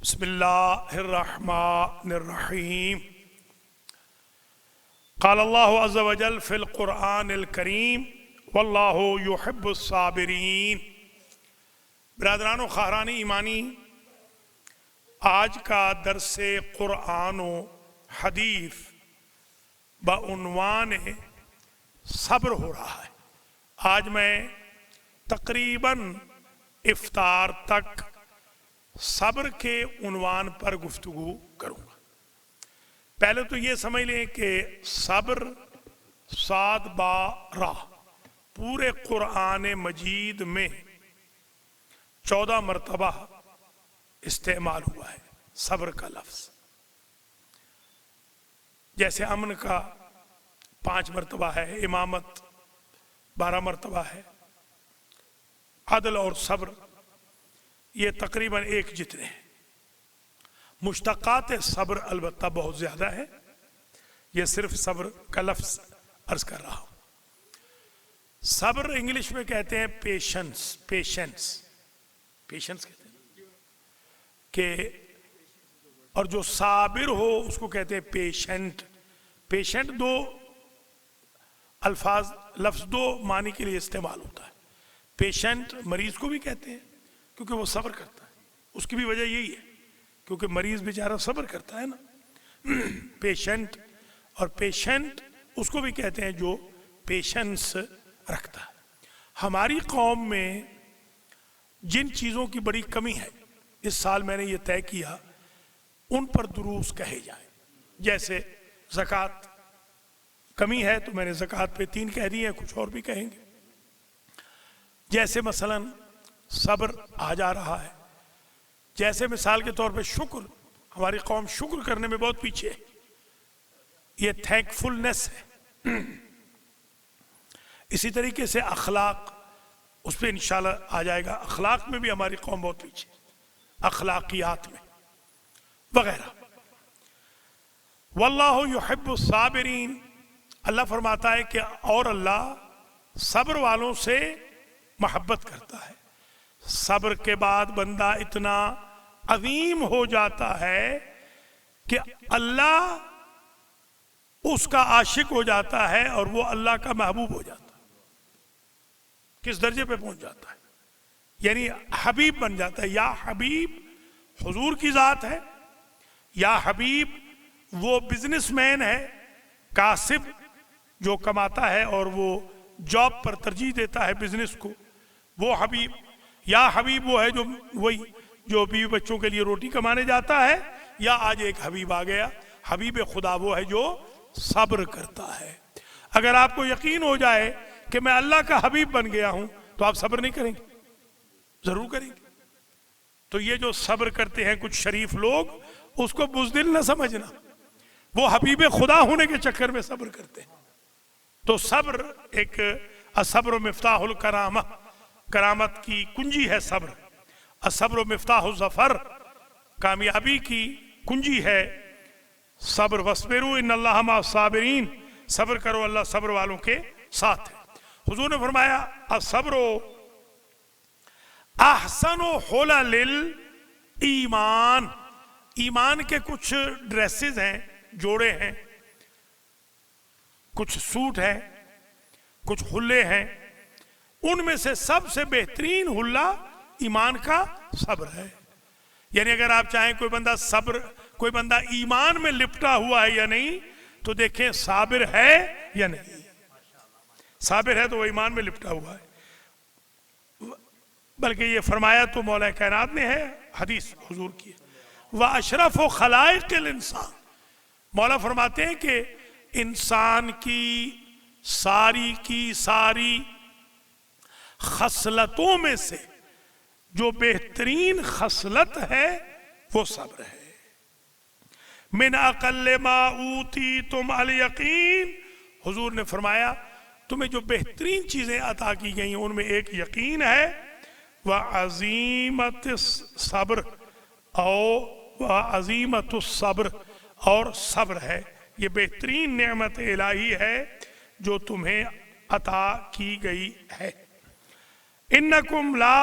بسم اللہ الرحمن الرحیم قال اللہ عز وجل فی القرآن الکریم واللہ یحب الصابرین۔ برادران و خواہران ایمانی، آج کا درس قرآن و حدیث بعنوان صبر ہو رہا ہے۔ آج میں تقریباً افطار تک صبر کے عنوان پر گفتگو کروں گا۔ پہلے تو یہ سمجھ لیں کہ صبر 7 بار پورے قرآن مجید میں 14 مرتبہ استعمال ہوا ہے صبر کا لفظ۔ جیسے امن کا 5 مرتبہ ہے، امامت 12 مرتبہ ہے، عدل اور صبر یہ تقریباً ایک جتنے ہیں۔ مشتقات صبر البتہ بہت زیادہ ہے، یہ صرف صبر کا لفظ عرض کر رہا ہوں۔ صبر انگلش میں کہتے ہیں پیشنس کہتے ہیں کہ، اور جو صابر ہو اس کو کہتے ہیں پیشنٹ دو الفاظ لفظ دو معنی کے لیے استعمال ہوتا ہے۔ پیشنٹ مریض کو بھی کہتے ہیں کیونکہ وہ صبر کرتا ہے، اس کی بھی وجہ یہی ہے کیونکہ مریض بیچارہ صبر کرتا ہے نا۔ پیشنٹ اور پیشنٹ اس کو بھی کہتے ہیں جو پیشنس رکھتا ہے۔ ہماری قوم میں جن چیزوں کی بڑی کمی ہے، اس سال میں نے یہ طے کیا ان پر دروس کہے جائیں۔ جیسے زکوٰۃ کمی ہے تو میں نے زکوٰۃ پہ 3 کہہ دی ہیں، کچھ اور بھی کہیں گے۔ جیسے مثلاً صبر آ جا رہا ہے، جیسے مثال کے طور پہ شکر، ہماری قوم شکر کرنے میں بہت پیچھے ہے، یہ تھینک فلنس ہے۔ اسی طریقے سے اخلاق، اس پہ انشاءاللہ آ جائے گا، اخلاق میں بھی ہماری قوم بہت پیچھے ہے، اخلاقیات میں وغیرہ۔ واللہ یحب الصابرین، اللہ فرماتا ہے کہ اور اللہ صبر والوں سے محبت کرتا ہے۔ صبر کے بعد بندہ اتنا عظیم ہو جاتا ہے کہ اللہ اس کا عاشق ہو جاتا ہے اور وہ اللہ کا محبوب ہو جاتا ہے۔ کس درجے پہ پہنچ جاتا ہے؟ یعنی حبیب بن جاتا ہے۔ یا حبیب حضور کی ذات ہے، یا حبیب وہ بزنس مین ہے، کاسب جو کماتا ہے اور وہ جاب پر ترجیح دیتا ہے بزنس کو، وہ حبیب۔ یا حبیب وہ ہے جو بیوی بچوں کے لیے روٹی کمانے جاتا ہے۔ یا آج ایک حبیب آ گیا، حبیب خدا وہ ہے جو صبر کرتا ہے۔ اگر آپ کو یقین ہو جائے کہ میں اللہ کا حبیب بن گیا ہوں تو آپ صبر نہیں کریں گے؟ ضرور کریں گے۔ تو یہ جو صبر کرتے ہیں کچھ شریف لوگ، اس کو بزدل نہ سمجھنا، وہ حبیب خدا ہونے کے چکر میں صبر کرتے ہیں۔ تو صبر ایک الصبر مفتاح الکرامہ، کرامت کی کنجی ہے صبر۔ الصبر مفتاح الظفر، کامیابی کی کنجی ہے صبر۔ وَاصْبِرُوا إِنَّ اللَّهَ مَعَ الصَّابِرِينَ، صبر کرو، اللہ صبر والوں کے ساتھ ہے۔ حضور نے فرمایا الصبر احسن حلل الایمان، ایمان کے کچھ ڈریسز ہیں، جوڑے ہیں، کچھ سوٹ ہیں، کچھ حلے ہیں، ان میں سے سب سے بہترین حلہ ایمان کا صبر ہے۔ یعنی اگر آپ چاہیں کوئی بندہ ایمان میں لپٹا ہوا ہے یا نہیں، تو دیکھیں صابر ہے یا نہیں۔ صابر ہے تو وہ ایمان میں لپٹا ہوا ہے۔ بلکہ یہ فرمایا تو مولا کائنات نے ہے، حدیث حضور کی ہے، وَأَشْرَفُ خَلَائِقِ الْإِنسان، مولا فرماتے ہیں کہ انسان کی ساری خصلتوں میں سے جو بہترین خصلت ہے وہ صبر ہے۔ من اقل ما اوتیتم الیقین، حضور نے فرمایا تمہیں جو بہترین چیزیں عطا کی گئی ان میں ایک یقین ہے، وعظیمت الصبر وعظیمت الصبر، اور صبر ہے، یہ بہترین نعمت الہی ہے جو تمہیں عطا کی گئی ہے۔ انکم لا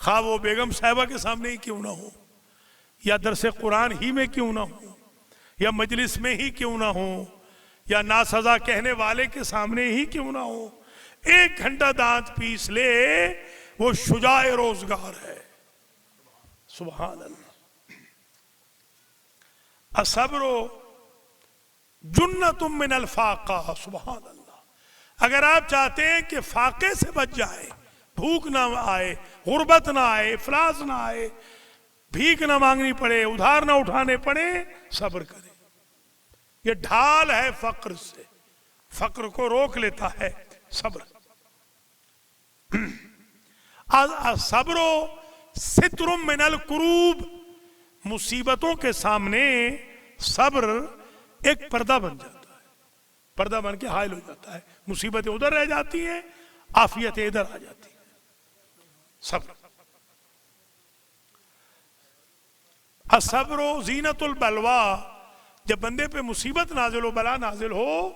خواہ وہ بیگم صاحبہ کے سامنے ہی کیوں نہ ہو، یا درس قرآن ہی میں کیوں نہ ہو، یا مجلس میں ہی کیوں نہ ہو، یا ناسزا کہنے والے کے سامنے ہی کیوں نہ ہو، 1 گھنٹہ دانت پیس لے، وہ شجاع روزگار ہے۔ سبحان اللہ۔ الصبر جنت من الفاقہ۔ سبحان اللہ۔ اگر آپ چاہتے ہیں کہ فاقے سے بچ جائے، بھوک نہ آئے، غربت نہ آئے، افلاس نہ آئے، بھیک نہ مانگنی پڑے، ادھار نہ اٹھانے پڑے، صبر کریں۔ یہ ڈھال ہے فقر سے، فقر کو روک لیتا ہے صبر۔ صبر ستر من الکروب، مصیبتوں کے سامنے صبر ایک پردہ بن جاتا ہے، پردہ بن کے حائل ہو جاتا ہے، مصیبتیں ادھر رہ جاتی ہیں، عافیتیں ادھر آ جاتی ہیں۔ صبر۔ الصبر زینت البلوا، جب بندے پہ مصیبت نازل ہو، بلا نازل ہو،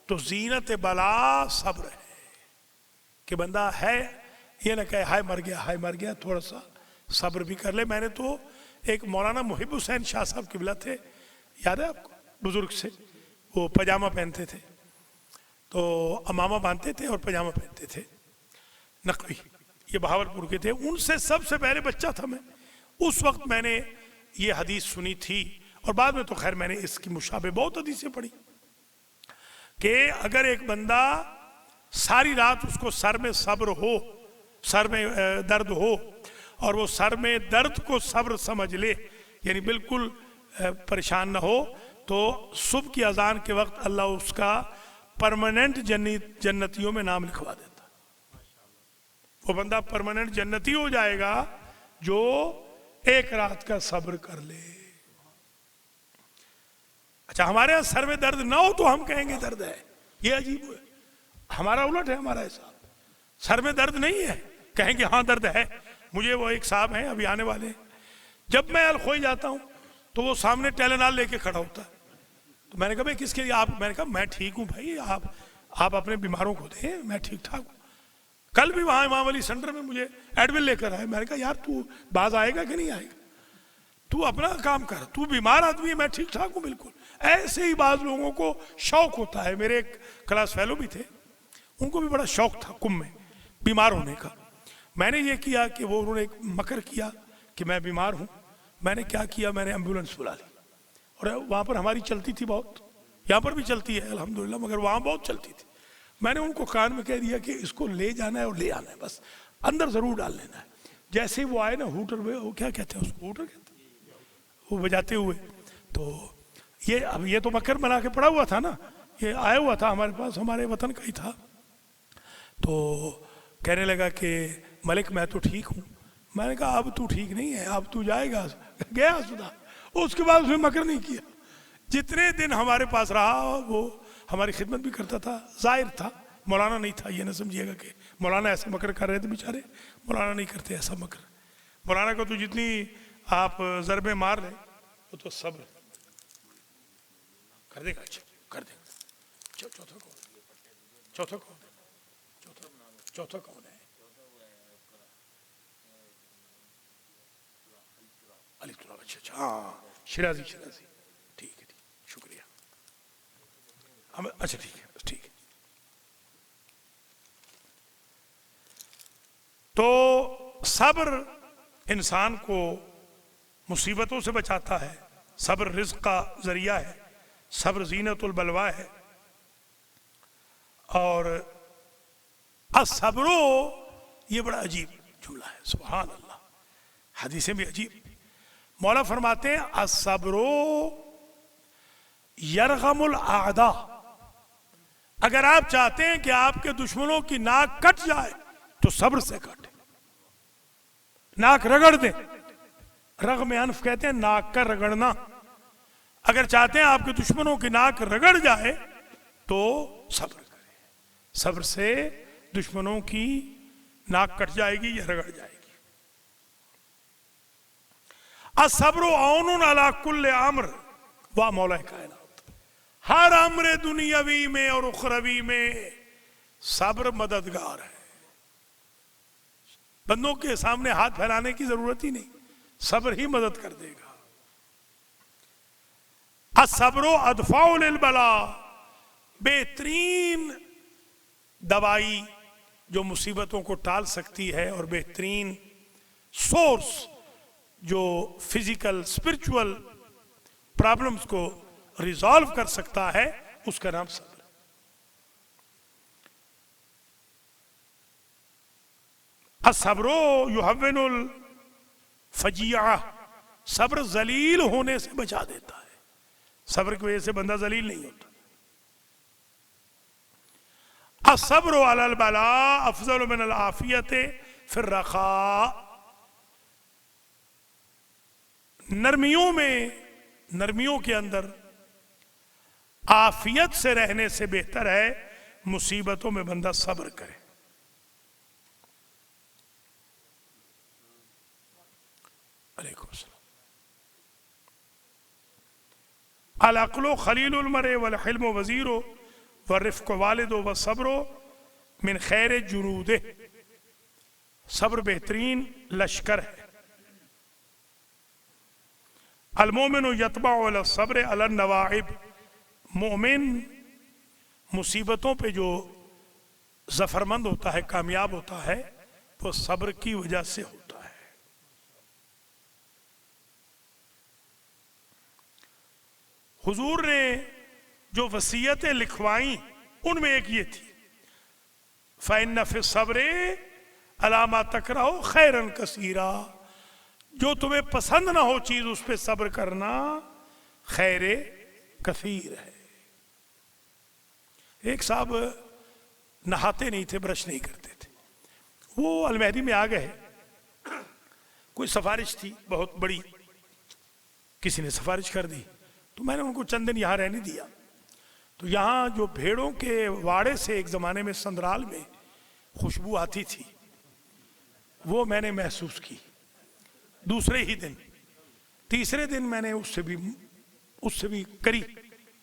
تو زینت بلا صبر ہے، کہ بندہ ہے یہ نہ کہے ہائے مر گیا، ہائے مر گیا، تھوڑا سا صبر بھی کر لے۔ میں نے تو ایک مولانا محب حسین شاہ صاحب قبلہ تھے، یاد ہے آپ کو، بزرگ سے، وہ پجامہ پہنتے تھے، تو امامہ باندھتے تھے اور پجامہ پہنتے تھے، نقوی، یہ بہاولپور کے تھے۔ ان سے سب سے پہلے بچہ تھا میں، اس وقت میں نے یہ حدیث سنی تھی، اور بعد میں تو خیر میں نے اس کی مشابہ بہت حدیثیں پڑھی، کہ اگر ایک بندہ ساری رات اس کو سر میں صبر ہو، سر میں درد ہو، اور وہ سر میں درد کو صبر سمجھ لے، یعنی بالکل پریشان نہ ہو، تو صبح کی اذان کے وقت اللہ اس کا پرماننٹ جنتیوں میں نام لکھوا دیتا۔ وہ بندہ پرماننٹ جنتی ہو جائے گا جو 1 رات کا صبر کر لے۔ اچھا، ہمارے یہاں سر میں درد نہ ہو تو ہم کہیں گے درد ہے، یہ عجیب ہے۔ ہمارا الٹ ہے، ہمارا حساب، سر میں درد نہیں ہے کہیں گے ہاں درد ہے۔ مجھے وہ ایک صاحب ہیں، ابھی آنے والے ہیں، جب میں الخوئی جاتا ہوں تو وہ سامنے ٹیلنال لے کے کھڑا ہوتا ہے، تو میں نے کہا بھائی کس کے لیے؟ میں نے کہا میں ٹھیک ہوں بھائی، آپ اپنے بیماروں کو دیں، میں ٹھیک ٹھاک ہوں۔ کل بھی وہاں امام علی سینٹر میں مجھے ایڈمن لے کر آئے، میں نے کہا یار تو باز آئے گا کہ نہیں آئے گا، تو اپنا کام کر، تو بیمار آدمی ہے، میں ٹھیک ٹھاک ہوں بالکل۔ ایسے ہی بعض لوگوں کو شوق ہوتا ہے، میرے ایک کلاس فیلو بھی تھے، ان کو بھی بڑا شوق تھا کم میں بیمار ہونے کا۔ میں نے یہ کیا کہ وہ انہوں نے ایک مکر کیا کہ میں بیمار ہوں، میں نے کیا کیا، میں نے ایمبولنس بلا لی، اور وہاں پر ہماری چلتی تھی بہت، یہاں پر بھی چلتی ہے الحمدللہ، مگر وہاں بہت چلتی تھی۔ میں نے ان کو کان میں کہہ دیا کہ اس کو لے جانا ہے اور لے آنا ہے، بس اندر ضرور ڈال لینا ہے۔ جیسے ہی وہ آئے نا ہوٹر میں، وہ کیا کہتے ہیں اس کو، ہوٹر کہتے ہیں، وہ بجاتے ہوئے، تو اب یہ تو مکر بنا کے پڑا ہوا تھا نا، یہ آیا ہوا تھا ہمارے پاس، ہمارے وطن کا ہی تھا، تو کہنے لگا کہ ملک میں تو ٹھیک ہوں۔ میں نے کہا اب تو ٹھیک نہیں ہے، اب تو جائے گا، گیا اسپتال۔ اس کے بعد اس نے مکر نہیں کیا، جتنے دن ہمارے پاس رہا وہ ہماری خدمت بھی کرتا تھا، ظاہر تھا، مولانا نہیں تھا، یہ نہ سمجھیے گا کہ مولانا ایسا مکر کر رہے تھے بیچارے، مولانا نہیں کرتے ایسا مکر۔ مولانا کو تو جتنی آپ ضربیں مار لیں وہ تو صبر کر دے گا، اچھا کر دے گا۔ چوتھا کون؟ چوتھا کون ہے؟ علی تراب، اچھا ہاں، شرازی، ٹھیک ہے، شکریہ، اچھا ٹھیک ہے۔ تو صبر انسان کو مصیبتوں سے بچاتا ہے، صبر رزق کا ذریعہ ہے، صبر زینت البلوا ہے، اور الصبر، یہ بڑا عجیب جملہ ہے، سبحان اللہ، حدیثیں بھی عجیب۔ مولا فرماتے ہیں الصبر یرغم الاعداء، اگر آپ چاہتے ہیں کہ آپ کے دشمنوں کی ناک کٹ جائے تو صبر سے کٹے، ناک رگڑ دیں، رغم انف کہتے ہیں ناک کا رگڑنا۔ اگر چاہتے ہیں آپ کے دشمنوں کی ناک رگڑ جائے تو صبر کریں، صبر سے دشمنوں کی ناک کٹ جائے گی یا رگڑ جائے گی۔ الصبر عون علی کل امر و مولا کائنات، ہر امر دنیاوی میں اور اخروی میں صبر مددگار ہے۔ بندوں کے سامنے ہاتھ پھیلانے کی ضرورت ہی نہیں، صبر ہی مدد کر دے گا۔ الصبر ادفع للبلاء، بہترین دوائی جو مصیبتوں کو ٹال سکتی ہے اور بہترین سورس جو فزیکل اسپرچول پرابلمز کو ریزالو کر سکتا ہے، اس کا نام صبر۔ الصبر یہون الفجیعہ، صبر ذلیل ہونے سے بچا دیتا ہے، صبر کی وجہ سے بندہ ذلیل نہیں ہوتا۔ الصبر علی البلاء افضل من العافیت فی الرخاء، نرمیوں کے اندر عافیت سے رہنے سے بہتر ہے مصیبتوں میں بندہ صبر کرے۔ علیکم السلام۔ العقل خلیل المرء والحلم وزیر والرفق والد والصبر من خیر جنودہ، صبر بہترین لشکر ہے۔ المومن یتبع علی الصبر علی النواعب، مومن مصیبتوں پہ جو ظفرمند ہوتا ہے، کامیاب ہوتا ہے، وہ صبر کی وجہ سے ہوتا ہے۔ حضور نے جو وصیتیں لکھوائیں ان میں ایک یہ تھی، فَإِنَّ فِي الصَّبْرِ عَلَىٰ مَا تَكْرَهُ خَيْرًا كَثِيرًا، جو تمہیں پسند نہ ہو چیز اس پہ صبر کرنا خیر کثیر ہے۔ ایک صاحب نہاتے نہیں تھے، برش نہیں کرتے تھے، وہ المہدی میں آ گئے، کوئی سفارش تھی بہت بڑی، کسی نے سفارش کر دی، تو میں نے ان کو چند دن یہاں رہنے دیا۔ تو یہاں جو بھیڑوں کے واڑے سے ایک زمانے میں سندرال میں خوشبو آتی تھی، وہ میں نے محسوس کی۔ دوسرے ہی دن، تیسرے دن میں نے اس سے بھی کری،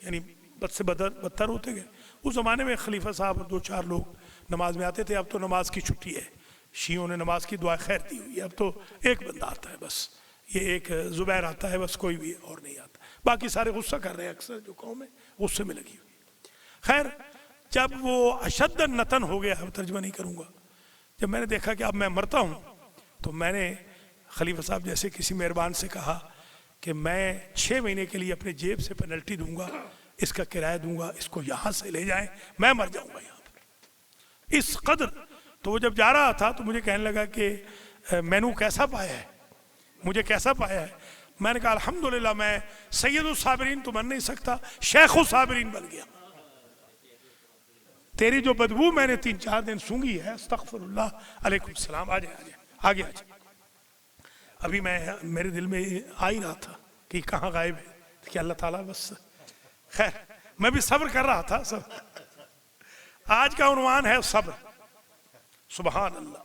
یعنی بد سے بدتر ہوتے گئے۔ اس زمانے میں خلیفہ صاحب 2-4 لوگ نماز میں آتے تھے، اب تو نماز کی چھٹی ہے، شیعوں نے نماز کی دعا خیر دی ہوئی ہے، اب تو ایک بندہ آتا ہے بس، یہ ایک زبیر آتا ہے بس، کوئی بھی اور نہیں آتا، باقی سارے غصہ کر رہے ہیں، اکثر جو قوم ہے غصے میں لگی ہوئی۔ خیر، جب وہ اشد النتن ہو گیا، ترجمہ نہیں کروں گا، جب میں نے دیکھا کہ اب میں مرتا ہوں، تو میں نے خلیفہ صاحب جیسے کسی مہربان سے کہا کہ میں 6 مہینے کے لیے اپنے جیب سے پینلٹی دوں گا، اس کا کرایہ دوں گا، اس کو یہاں سے لے جائیں، میں مر جاؤں گا یہاں پر، اس قدر۔ تو وہ جب جا رہا تھا تو مجھے کہنے لگا کہ مینو کیسا پایا ہے، مجھے کیسا پایا ہے؟ میں نے کہا الحمدللہ میں سید الصابرین تو بن نہیں سکتا، شیخ الصابرین بن گیا۔ تیری جو بدبو میں نے 3-4 دن سونگی ہے، استغفر اللہ۔ علیکم السلام، آ جائے آگے آ جائے۔ ابھی میرے دل میں آ ہی رہا تھا کہ کہاں غائب ہے، کہ اللہ تعالیٰ بس خیر، میں بھی صبر کر رہا تھا۔ آج کا عنوان ہے صبر۔ سبحان اللہ،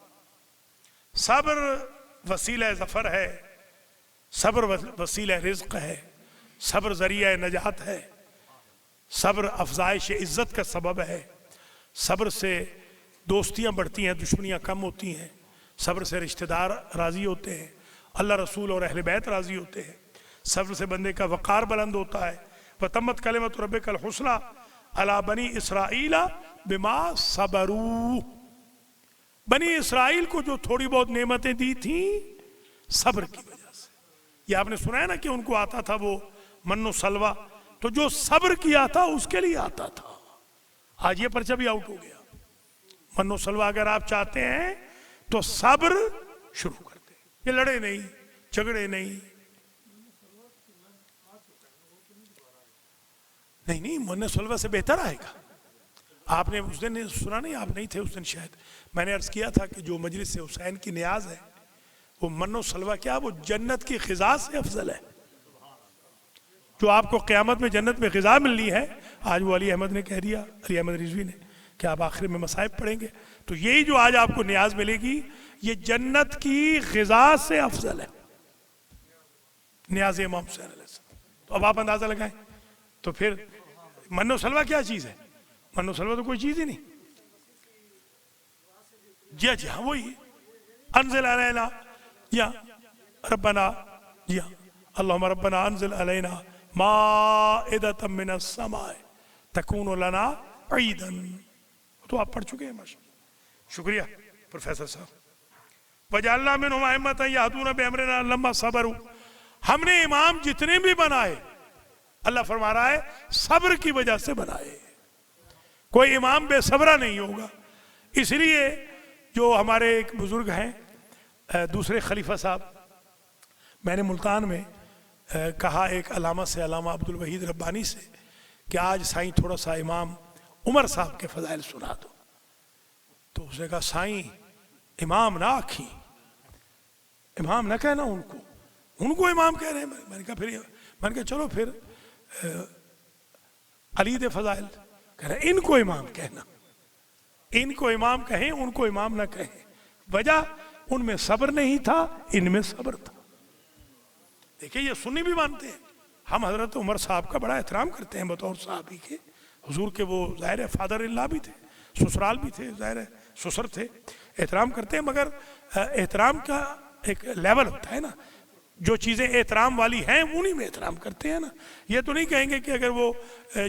صبر وسیلہ ظفر ہے، صبر وسیلہ رزق ہے، صبر ذریعہ نجات ہے، صبر افزائش عزت کا سبب ہے، صبر سے دوستیاں بڑھتی ہیں، دشمنیاں کم ہوتی ہیں، صبر سے رشتہ دار راضی ہوتے ہیں، اللہ رسول اور اہل بیت راضی ہوتے ہیں، صبر سے بندے کا وقار بلند ہوتا ہے۔ وَتَمَّتْ كَلِمَةُ رَبِّكَ الْحُسْنَىٰ عَلَىٰ بَنِي إِسْرَائِيلَ بِمَا صَبَرُوا، بنی اسرائیل کو جو تھوڑی بہت نعمتیں دی تھیں صبر کی وجہ سے۔ یہ آپ نے سنا ہے نا کہ ان کو آتا تھا وہ من و سلوہ، تو جو صبر کیا تھا اس کے لیے آتا تھا۔ آج یہ پرچہ بھی آؤٹ ہو گیا۔ من و سلوہ اگر آپ چاہتے ہیں تو صبر شروع کر دیں، یہ لڑے نہیں، جھگڑے نہیں، نہیں من و سلوہ سے بہتر آئے گا۔ آپ نے اس دن سنا نہیں، آپ نہیں تھے اس دن شاید، میں نے عرض کیا تھا کہ جو مجلس سے حسین کی نیاز ہے وہ من و سلوہ کیا، وہ جنت کی غذا سے افضل ہے۔ جو آپ کو قیامت میں جنت میں غذا ملنی ہے، آج وہ علی احمد نے کہہ دیا، علی احمد رضوی نے، کہ آپ آخر میں مصائب پڑھیں گے، تو یہی جو آج آپ کو نیاز ملے گی یہ جنت کی غذا سے افضل ہے، نیاز امام حسین علیہ السلام۔ تو اب آپ اندازہ لگائیں، تو پھر من و سلوہ کیا چیز ہے؟ من و سلوہ تو کوئی چیز ہی نہیں۔ جی ہاں وہی انزل علینا یا ربنا یا اللہم ربنا انزل علینا مائدۃ من السماء تکون لنا عیدا. تو آپ پڑھ چکے ہیں ماشاءاللہ. شکریہ پروفیسر صاحب. وجعلنا منہم ائمۃ یہدون بامرنا لما صبروا. ہم نے امام جتنے بھی بنائے اللہ فرما رہا ہے صبر کی وجہ سے بنائے. کوئی امام بے صبرہ نہیں ہوگا. اس لیے جو ہمارے ایک بزرگ ہیں دوسرے خلیفہ صاحب، میں نے ملتان میں کہا ایک علامہ سے، علامہ عبدالوحید ربانی سے، کہ آج سائیں تھوڑا سا امام عمر صاحب کے فضائل سنا دو. تو اس نے کہا سائیں امام نہ آکھیں، امام نہ کہنا ان کو امام کہہ رہے ہیں. میں نے کہا چلو پھر علی دے فضائل کہہ رہے ہیں ان کو امام کہنا، ان کو امام کہیں ان کو امام نہ کہیں. وجہ ان میں صبر نہیں تھا، ان میں صبر تھا. دیکھیں یہ سنی بھی مانتے ہیں. ہم حضرت عمر صاحب کا بڑا احترام کرتے ہیں بطور صحابی کے. حضور کے وہ ظاہر ہے فادر اللہ بھی تھے، سسرال بھی تھے، ظاہر ہے سسر تھے. احترام کرتے ہیں، مگر احترام کا ایک لیول ہوتا ہے نا. جو چیزیں احترام والی ہیں انہی میں احترام کرتے ہیں نا. یہ تو نہیں کہیں گے کہ اگر وہ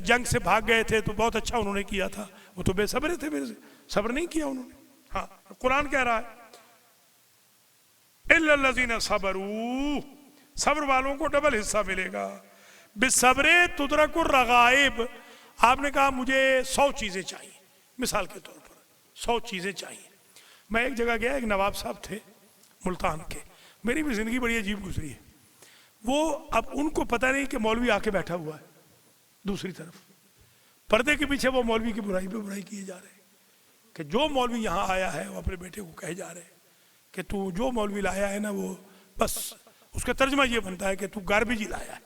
جنگ سے بھاگ گئے تھے تو بہت اچھا انہوں نے کیا تھا، وہ تو بے صبر تھے، صبر نہیں کیا انہوں نے. ہاں قرآن کہہ رہا ہے اِلَّا الَّذِينَ صَبَرُوا، صبر والوں کو ڈبل حصہ ملے گا. بِالصَّبْرِ تُدْرَكُ الرَّغَائِبُ. آپ نے کہا مجھے 100 چیزیں چاہیے، مثال کے طور پر 100 چیزیں چاہیے. میں ایک جگہ گیا، ایک نواب صاحب تھے ملتان کے. میری بھی زندگی بڑی عجیب گزری ہے. وہ اب ان کو پتہ نہیں کہ مولوی آ کے بیٹھا ہوا ہے دوسری طرف، پردے کے پیچھے وہ مولوی کی برائی پہ برائی کیے جا رہے ہیں کہ جو مولوی یہاں آیا ہے وہ اپنے بیٹے کو کہے جا رہے ہیں کہ تو جو مولوی لایا ہے نا وہ بس اس کا ترجمہ یہ بنتا ہے کہ تو گاربیج ہی لایا ہے.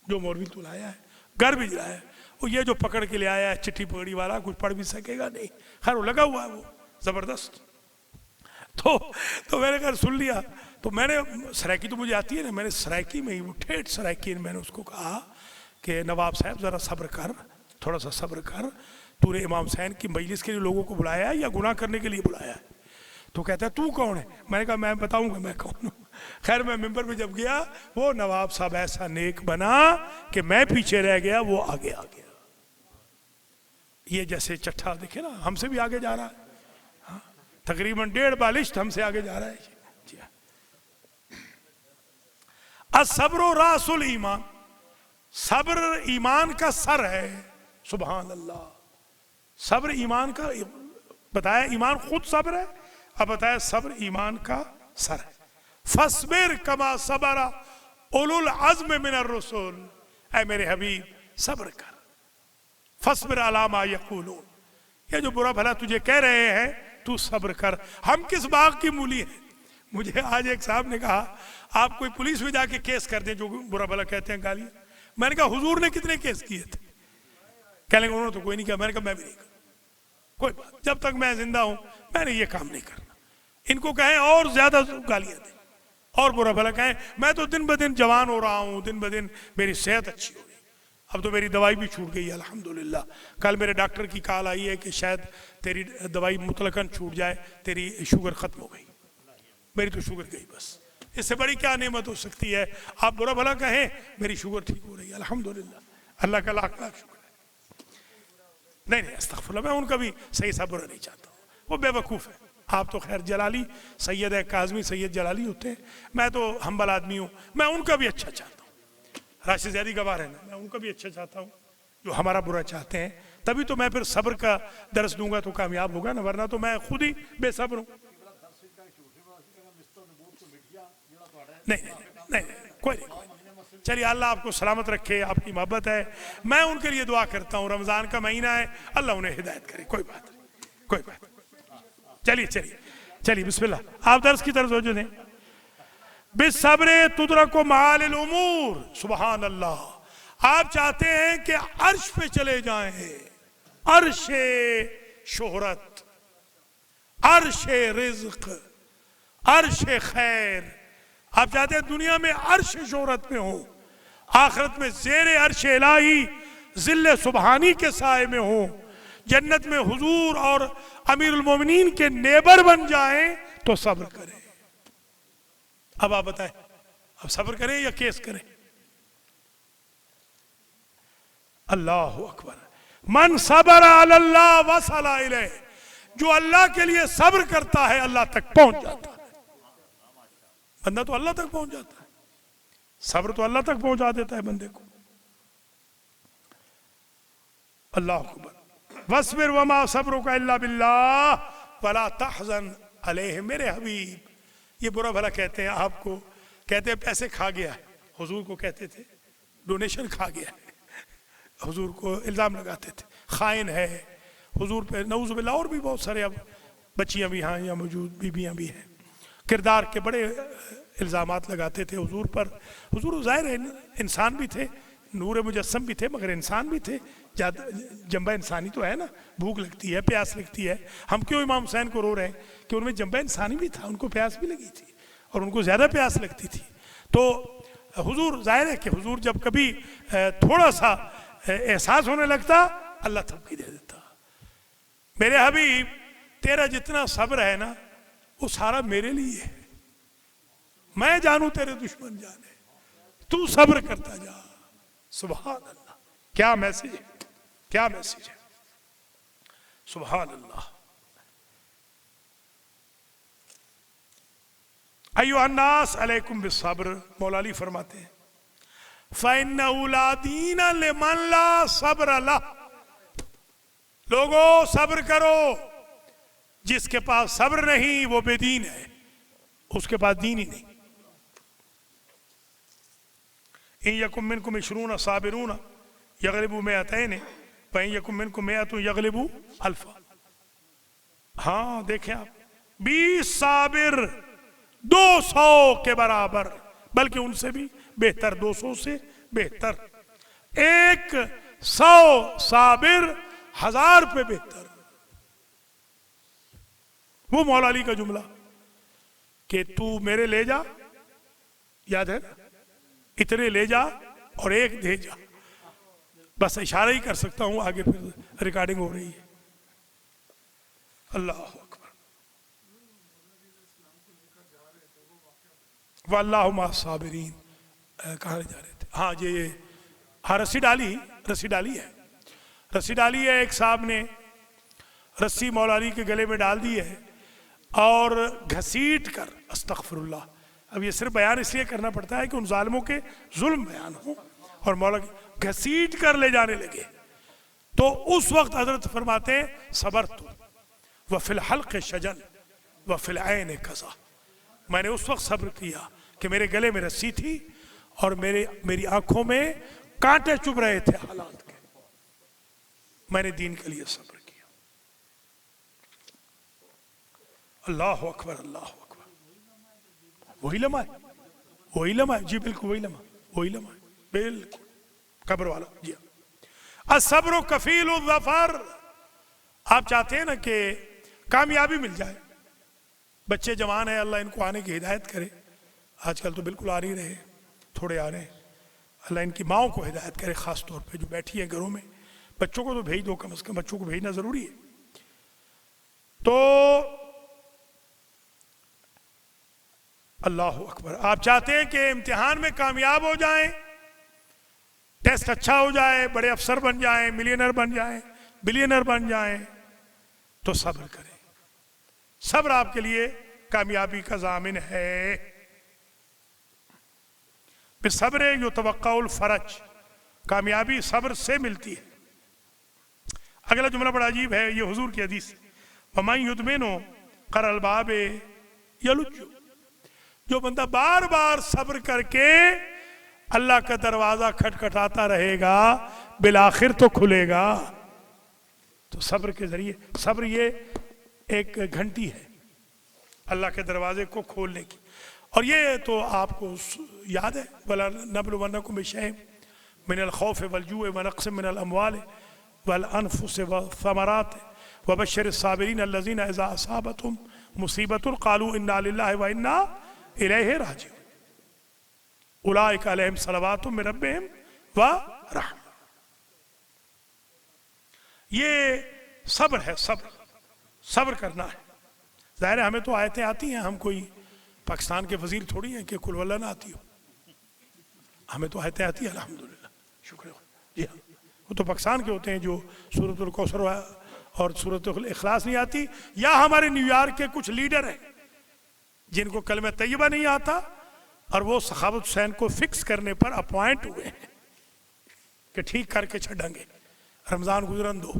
جو مولوی تو لایا ہے گاربیج لایا ہے. وہ یہ جو پکڑ کے لے آیا ہے چٹھی پکڑی والا کچھ پڑھ بھی سکے گا نہیں. خیر وہ لگا ہوا ہے وہ زبردست. تو میں نے کہا سن لیا. تو میں نے سرائکی تو مجھے آتی ہے نا، میں نے سرائکی میں ہی وہ ٹھیٹ سرائکی میں نے اس کو کہا کہ نواب صاحب ذرا صبر کر، تھوڑا سا صبر کر. تو نے امام حسین کی مجلس کے لیے لوگوں کو بلایا ہے یا گناہ کرنے کے لیے بلایا ہے؟ تو کہتا ہے تو کون ہے؟ میں نے کہا میں بتاؤں گا میں کون ہوں. خیر میں ممبر میں جب گیا وہ نواب صاحب ایسا نیک بنا کہ میں پیچھے رہ گیا، وہ آگے آ گیا. یہ جیسے چٹھا دیکھے نا ہم سے بھی آگے جا رہا ہے، تقریباً 1.5 بالشت ہم سے آگے جا رہا ہے. الصبر راس الایمان، صبر ایمان کا سر ہے. سبحان اللہ. صبر ایمان کا، بتایا ایمان خود صبر ہے، اب بتایا صبر ایمان کا سر ہے. فاصبر کما صبر اولو العزم من الرسل. اے میرے حبیب صبر کر. فاصبر علی ما یقولون. یہ جو برا بھلا تجھے کہہ رہے ہیں تو صبر کر. ہم کس باغ کی مولی ہیں؟ مجھے آج ایک صاحب نے کہا آپ کوئی پولیس میں جا کے کیس کر دیں جو برا بھلا کہتے ہیں گالیاں. میں نے کہا حضور نے کتنے کیس کیے تھے؟ کہنے انہوں نے تو کوئی نہیں کیا. میں نے کہا میں بھی نہیں کروں. کوئی بات، جب تک میں زندہ ہوں میں نے یہ کام نہیں کرنا. ان کو کہیں اور زیادہ گالیاں دیں اور برا بھلا کہیں. میں تو دن بدن جوان ہو رہا ہوں، دن بدن میری صحت اچھی ہو رہی. اب تو میری دوائی بھی چھوٹ گئی الحمدللہ. کل میرے ڈاکٹر کی کال آئی ہے کہ شاید تیری دوائی مطلقاً چھوٹ جائے، تیری شوگر ختم ہو گئی. میری تو شوگر گئی بس. اس سے بڑی کیا نعمت ہو سکتی ہے؟ آپ برا بھلا کہیں میری شوگر ٹھیک ہو رہی ہے الحمدللہ. اللہ کا لاکھ لاکھ شکر ہے. نہیں استغفر اللہ، میں ان کا بھی صحیح سا برا نہیں چاہتا ہوں، وہ بے وقوف ہے. آپ تو خیر جلالی سید کاظمی سید جلالی ہوتے ہیں، میں تو ہمبل آدمی ہوں. میں ان کا بھی اچھا چاہتا ہوں. راشد زیدی گواہ ہے نا، میں ان کا بھی اچھا چاہتا ہوں جو ہمارا برا چاہتے ہیں. تبھی تو میں پھر صبر کا درس دوں گا تو کامیاب ہوگا نا، ورنہ تو میں خود ہی بے صبر ہوں. نہیں کوئی نہیں. چلیے اللہ آپ کو سلامت رکھے، آپ کی محبت ہے. میں ان کے لیے دعا کرتا ہوں، رمضان کا مہینہ ہے، اللہ انہیں ہدایت کرے. کوئی بات نہیں، کوئی بات. چلیے بسم اللہ. آپ درس کی طرف توجہ دیں. بالصبر تدرک معال الامور. سبحان اللہ. آپ چاہتے ہیں کہ عرش پہ چلے جائیں، عرش شہرت، عرش رزق، عرش خیر. آپ چاہتے ہیں دنیا میں عرش شہرت میں ہوں، آخرت میں زیر عرش الہی ظل سبحانی کے سائے میں ہوں، جنت میں حضور اور امیر المومنین کے نیبر بن جائیں تو صبر کریں. اب آپ بتائیں اب صبر کریں یا کیس کریں؟ اللہ اکبر. من صبر علی اللہ وصل الیہ، جو اللہ کے لیے صبر کرتا ہے اللہ تک پہنچ جاتا ہے. بندہ تو اللہ تک پہنچ جاتا ہے، صبر تو اللہ تک پہنچا دیتا ہے بندے کو. اللہ اکبر. وَاصْبِرْ وَمَا صَبْرُكَ إِلَّا بِاللَّهِ وَلَا تَحْزَنْ عَلَيْهِمْ. میرے حبیب، یہ برا بھلا کہتے ہیں آپ کو، کہتے ہیں پیسے کھا گیا ہے. حضور کو کہتے تھے ڈونیشن کھا گیا ہے، حضور کو الزام لگاتے تھے خائن ہے حضور پہ، نعوذ باللہ. اور بھی بہت سارے اب بچیاں بھی ہیں یا موجود بیویاں بھی ہیں، کردار کے بڑے الزامات لگاتے تھے حضور پر. حضور ظاہر ہے انسان بھی تھے، نور مجسم بھی تھے، مگر انسان بھی تھے. جنبہ انسانی تو ہے نا، بھوک لگتی ہے، پیاس لگتی ہے. ہم کیوں امام حسین کو رو رہے ہیں کہ ان میں جنبہ انسانی بھی تھا، ان کو پیاس بھی لگی تھی اور ان کو زیادہ پیاس لگتی تھی. تو حضور ظاہر ہے کہ حضور جب کبھی تھوڑا سا احساس ہونے لگتا اللہ تھپکی دے دیتا. میرے حبیب تیرا جتنا صبر ہے نا وہ سارا میرے لیے ہے. میں جانوں تیرے دشمن جانے، تو صبر کرتا جا. سبحان اللہ. کیا میسج ہے، کیا میسج ہے. سبحان اللہ. ایھا الناس علیکم بالصبر. مولا علی فرماتے ہیں فَإِنَّهُ لَا دِينَ لِمَنْ لَا صَبْرَ لَهُ. لوگو صبر کرو، جس کے پاس صبر نہیں وہ بے دین ہے، اس کے پاس دین ہی نہیں. إِن يَكُن مِّنكُمْ 20 صَابِرُونَ يَغْلِبُوا 200 وَإِن يَكُن مِّنكُمْ 100 يَغْلِبُوا 1000. ہاں دیکھیں آپ، 20 صابر 200 کے برابر، بلکہ ان سے بھی بہتر، 200 سے بہتر. 100 صابر 1000 پہ بہتر. وہ مولا علی کا جملہ کہ تو میرے لے جا، یاد ہے نا، اتنے لے جا اور ایک دے جا. بس اشارہ ہی کر سکتا ہوں، آگے پھر ریکارڈنگ ہو رہی ہے. اللہ اکبر. واللہ مع الصابرین. کہاں جا رہے تھے؟ ہاں یہ ہاں رسی ڈالی ہے. رسی ڈالی ہے، ایک صاحب نے رسی مولا علی کے گلے میں ڈال دی ہے اور گھسیٹ کر، استغفر اللہ. اب یہ صرف بیان اس لیے کرنا پڑتا ہے کہ ان ظالموں کے ظلم بیان ہوں، اور مولا گھسیٹ کر لے جانے لگے. تو اس وقت حضرت فرماتے ہیں صبرت وفی الحلق شجن وفی العین قضا. میں نے اس وقت صبر کیا کہ میرے گلے میں رسی تھی اور میری آنکھوں میں کانٹے چبھ رہے تھے حالات کے. میں نے دین کے لیے صبر کیا. اللہ اکبر. اللہ اکبر. وہی لمحہ ہے، وہی لمحہ ہے. جی بالکل وہی لمحہ ہے، بالکل قبر والا. جی الصبر کفیل الظفر. آپ چاہتے ہیں نا کہ کامیابی مل جائے. بچے جوان ہیں، اللہ ان کو آنے کی ہدایت کرے. آج کل تو بالکل آ نہیں رہے، تھوڑے آ رہے ہیں. اللہ ان کی ماؤں کو ہدایت کرے، خاص طور پہ جو بیٹھی ہیں گھروں میں. بچوں کو تو بھیج دو، کم از کم بچوں کو بھیجنا ضروری ہے. تو اللہ اکبر. آپ چاہتے ہیں کہ امتحان میں کامیاب ہو جائیں، ٹیسٹ اچھا ہو جائے، بڑے افسر بن جائیں، ملینر بن جائیں، بلینر بن جائیں، تو صبر کریں. صبر آپ کے لیے کامیابی کا ضامن ہے. بالصبر یتوقع الفرج. کامیابی صبر سے ملتی ہے. اگلا جملہ بڑا عجیب ہے، یہ حضور کی حدیث. وَمَن يُدْمِنُ قَرَ الْبَابِ يَلُجُّ. جو بندہ بار بار صبر کر کے اللہ کا دروازہ کھٹکھٹاتا رہے گا، بالآخر تو کھلے گا. تو صبر کے ذریعے، صبر یہ ایک گھنٹی ہے اللہ کے دروازے کو کھولنے کی. اور یہ تو آپ کو یاد ہے، وَلَنَبْلُوَنَّكُمْ بِشَيْءٍ مِّنَ الْخَوْفِ وَالْجُوعِ وَنَقْصٍ مِّنَ الْأَمْوَالِ وَالْأَنفُسِ وَالثَّمَرَاتِ وَبَشِّرِ الصَّابِرِينَ الَّذِينَ إِذَا أَصَابَتْهُمْ مُصِيبَةٌ قَالُوا إِنَّا لِلَّهِ وَإِنَّا إِلَيْهِ رَاجِعُونَ أُولَٰئِكَ عَلَيْهِمْ صَلَوَاتٌ مِّن رَّبِّهِمْ وَرَحْمَةٌ. یہ صبر ہے. صبر کرنا ہے. ظاہر ہے ہمیں تو آیتیں آتی ہیں، ہم کوئی پاکستان کے وزیر تھوڑی ہیں کہ قل واللہ نہ آتی ہو، ہمیں تو آیتیں آتی ہیں الحمدللہ، شکر ہے۔ جی ہاں، وہ تو پاکستان کے ہوتے ہیں جو سورۃ الکوثر اور سورۃ الاخلاص نہیں آتی، یا ہمارے نیو یارک کے کچھ لیڈر ہیں جن کو کلمہ طیبہ نہیں آتا اور وہ سخاوت حسین کو فکس کرنے پر اپوائنٹ ہوئے ہیں کہ ٹھیک کر کے چھڑیں گے، رمضان گزرن دو۔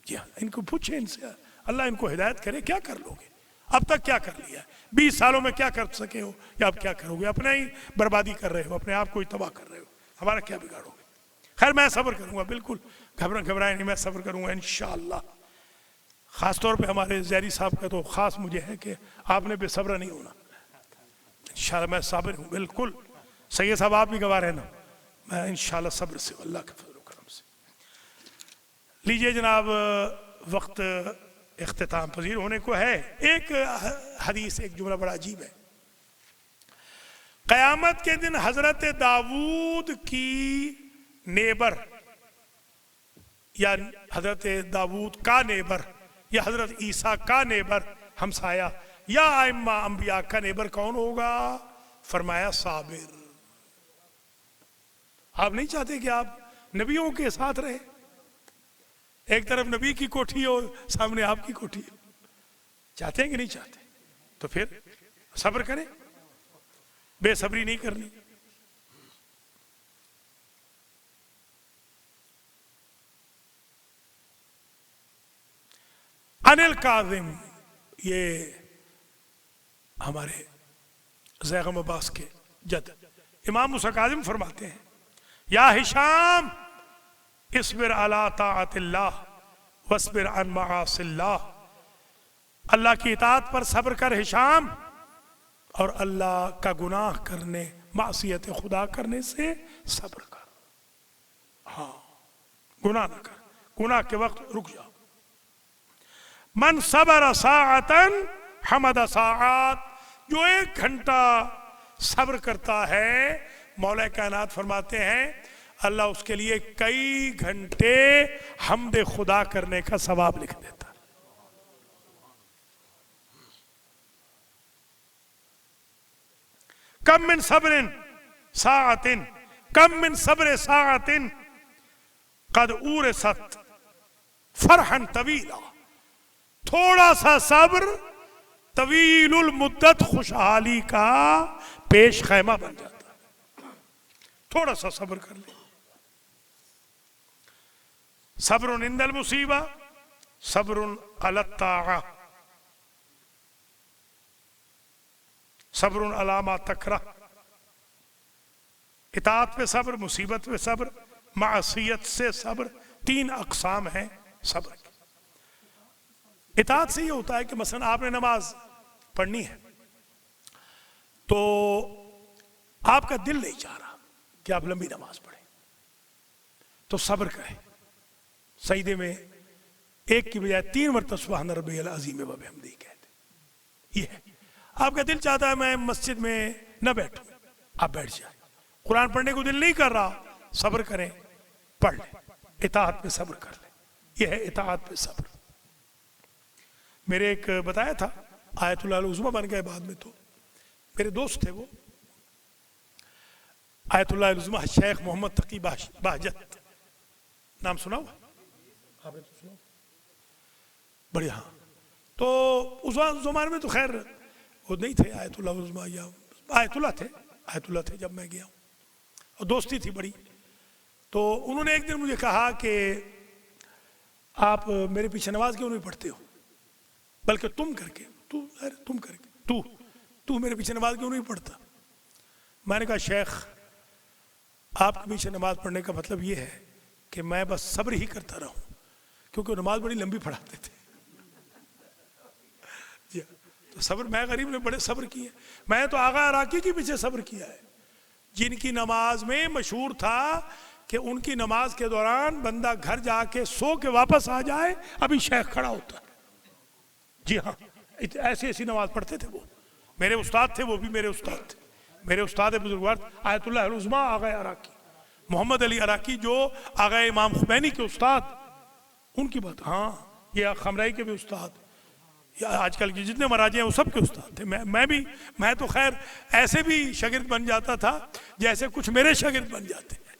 جی ہاں، ان کو پوچھیں ان سے، اللہ ان کو ہدایت کرے، کیا کر لو گے؟ اب تک کیا کر لیا ہے؟ 20 سالوں میں کیا کر سکے ہو، یا اب کیا کرو گے؟ اپنے ہی بربادی کر رہے ہو، اپنے آپ کو ہی تباہ کر رہے ہو، ہمارا کیا بگاڑو گے؟ خیر میں صبر کروں گا، بالکل گھبرائیں نہیں، میں صبر کروں گا انشاءاللہ۔ خاص طور پہ ہمارے زیری صاحب کا تو خاص مجھے ہے کہ آپ نے بے صبر نہیں ہونا، انشاءاللہ میں صابر ہوں بالکل۔ سید صاحب آپ بھی گواہ رہنا، میں انشاءاللہ صبر سے ہوں، اللہ کے فضل و کرم سے۔ لیجئے جناب، وقت اختتام پذیر ہونے کو ہے۔ ایک حدیث، ایک جملہ بڑا عجیب ہے۔ قیامت کے دن حضرت داؤد کی نیبر یا حضرت داؤد کا نیبر یا حضرت عیسیٰ کا نیبر ہمسایہ یا ائمہ انبیاء کا نیبر کون ہوگا؟ فرمایا صابر۔ آپ نہیں چاہتے کہ آپ نبیوں کے ساتھ رہے؟ ایک طرف نبی کی کوٹھی اور سامنے آپ کی کوٹھی، چاہتے ہیں کہ نہیں چاہتے؟ تو پھر صبر کریں، بے صبری نہیں کرنی۔ انل کاظم، یہ ہمارے زیغم عباس کے جد امام موسیٰ کاظم فرماتے ہیں، یا ہشام اصبر علی طاعت اللہ واصبر عن معاصی اللہ، اللہ کی اطاعت پر صبر کر ہشام، اور اللہ کا گناہ کرنے، معصیت خدا کرنے سے صبر کر۔ ہاں، گناہ نہ کر، گناہ کے وقت رک جاؤ۔ من صبر ساعتا حمد ساعات، جو 1 گھنٹہ صبر کرتا ہے، مولا کائنات فرماتے ہیں اللہ اس کے لیے کئی گھنٹے حمد خدا کرنے کا ثواب لکھ دیتا۔ کم من صبر ساعت، کم من صبر ساعت قد اورثت فرحا طویلا، تھوڑا سا صبر طویل المدت خوشحالی کا پیش خیمہ بن جاتا ہے۔ تھوڑا سا صبر کر لیں۔ صبر عند المصیبہ، صبر علی الطاعہ، صبر علی ما تکرہ، اطاعت پہ صبر، مصیبت پہ صبر، معصیت سے صبر۔ 3 اقسام ہیں صبر کی۔ اطاعت سے یہ ہوتا ہے کہ مثلا آپ نے نماز پڑھنی ہے تو آپ کا دل نہیں چاہ رہا کہ آپ لمبی نماز پڑھیں، تو صبر کریں، سجدے میں 1 کی بجائے 3 مرتبہ سبحان ربی العظیم و بحمدہ کہتے۔ یہ ہے، آپ کا دل چاہتا ہے میں مسجد میں نہ بیٹھوں، آپ بیٹھ جائیں۔ قرآن پڑھنے کو دل نہیں کر رہا، صبر کریں، پڑھ لیں، اطاعت پہ صبر کر لیں۔ یہ ہے اطاعت پہ صبر۔ میرے ایک بتایا تھا آیت اللہ العظمہ بن گئے بعد میں، تو میرے دوست تھے وہ، آیت اللہ العظمہ شیخ محمد تقی بہجت، نام سنا ہوا آپ نے؟ تو سنا بڑھیا۔ ہاں، تو اس زمانے میں تو خیر وہ نہیں تھے آیت اللہ العظمہ، یا آیت اللہ تھے جب میں گیا ہوں، اور دوستی تھی بڑی۔ تو انہوں نے ایک دن مجھے کہا کہ آپ میرے پیچھے نماز کیوں نہیں پڑھتے ہو، بلکہ تم کر کے تو میرے پیچھے نماز کیوں نہیں پڑھتا؟ میں نے کہا شیخ آپ کے پیچھے نماز پڑھنے کا مطلب یہ ہے کہ میں بس صبر ہی کرتا رہوں، کیونکہ نماز بڑی لمبی پڑھاتے تھے۔ جی، تو صبر، میں غریب نے بڑے صبر کیے، میں تو آغا عراقی کے پیچھے صبر کیا ہے، جن کی نماز میں مشہور تھا کہ ان کی نماز کے دوران بندہ گھر جا کے سو کے واپس آ جائے ابھی شیخ کھڑا ہوتا ہے۔ جی ہاں، ایسی نماز پڑھتے تھے وہ، میرے استاد تھے، وہ بھی میرے استاد تھے، میرے استاد بزرگوار آیت اللہ العظمہ آغا عراقی محمد علی عراقی، جو آغا امام خمینی کے استاد، ان کی بات۔ ہاں، یہ خمرائی کے بھی استاد، آج کل کے جتنے مراجع ہیں وہ سب کے استاد تھے. میں تو خیر ایسے بھی شاگرد بن جاتا تھا جیسے کچھ میرے شاگرد بن جاتے ہیں.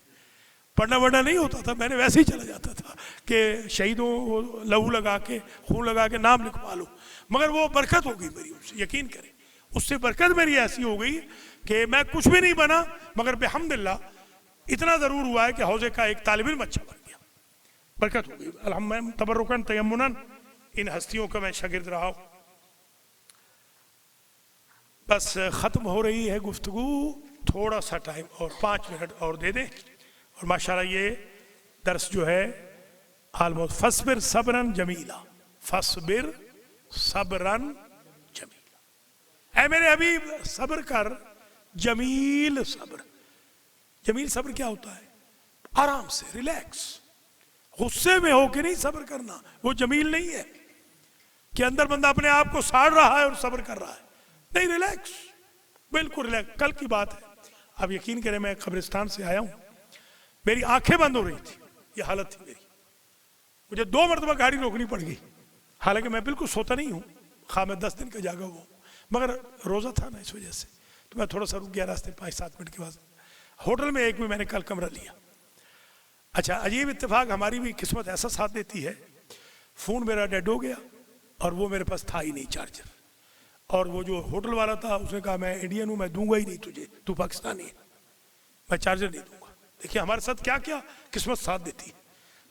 پڑھنا وڑھنا نہیں ہوتا تھا, میں نے ویسے ہی چلا جاتا تھا کہ شہیدوں لہو لگا کے خون لگا کے نام لکھوا لو. مگر وہ برکت ہو گئی میری ان سے, یقین کریں اس سے برکت میری ایسی ہو گئی کہ میں کچھ بھی نہیں بنا, مگر بحمدللہ اتنا ضرور ہوا ہے کہ حوضے کا ایک طالب علم اچھا بن گیا. برکت ہو گئی الحمد تبرکن تیمنن, ان ہستیوں کا میں شاگرد رہا ہوں. بس ختم ہو رہی ہے گفتگو, تھوڑا سا ٹائم اور 5 منٹ اور دے دیں, اور ماشاءاللہ یہ درس جو ہے آلموسٹ. فصبر صبرن جمیلا, فصبر صبرن جمیلا, اے میرے حبیب صبر کر, جمیل صبر. جمیل صبر کیا ہوتا ہے؟ آرام سے, ریلیکس. غصے میں ہو کے نہیں صبر کرنا, وہ جمیل نہیں ہے کہ اندر بندہ اپنے آپ کو ساڑ رہا ہے اور صبر کر رہا ہے. نہیں, ریلیکس, بالکل ریلیکس. کل کی بات ہے, آپ یقین کریں میں قبرستان سے آیا ہوں, میری آنکھیں بند ہو رہی تھی, یہ حالت تھی میری. مجھے 2 مرتبہ گاڑی روکنی پڑ گئی, حالانکہ میں بالکل سوتا نہیں ہوں, خواہ میں 10 دن کا جاگا ہوا ہوں, مگر روزہ تھا نا اس وجہ سے, تو میں تھوڑا سا رک گیا راستے 5-7 منٹ کے بعد. ہوٹل میں ایک بھی میں نے کل کمرہ لیا. اچھا عجیب اتفاق, ہماری بھی قسمت ایسا ساتھ دیتی ہے, فون میرا ڈیڈ ہو گیا اور وہ میرے پاس تھا ہی نہیں چارجر, اور وہ جو ہوٹل والا تھا اس نے کہا میں انڈین ہوں, میں دوں گا ہی نہیں تجھے, تو پاکستانی ہے, میں چارجر نہیں دوں گا. دیکھیے ہمارے ساتھ کیا کیا قسمت ساتھ دیتی ہے.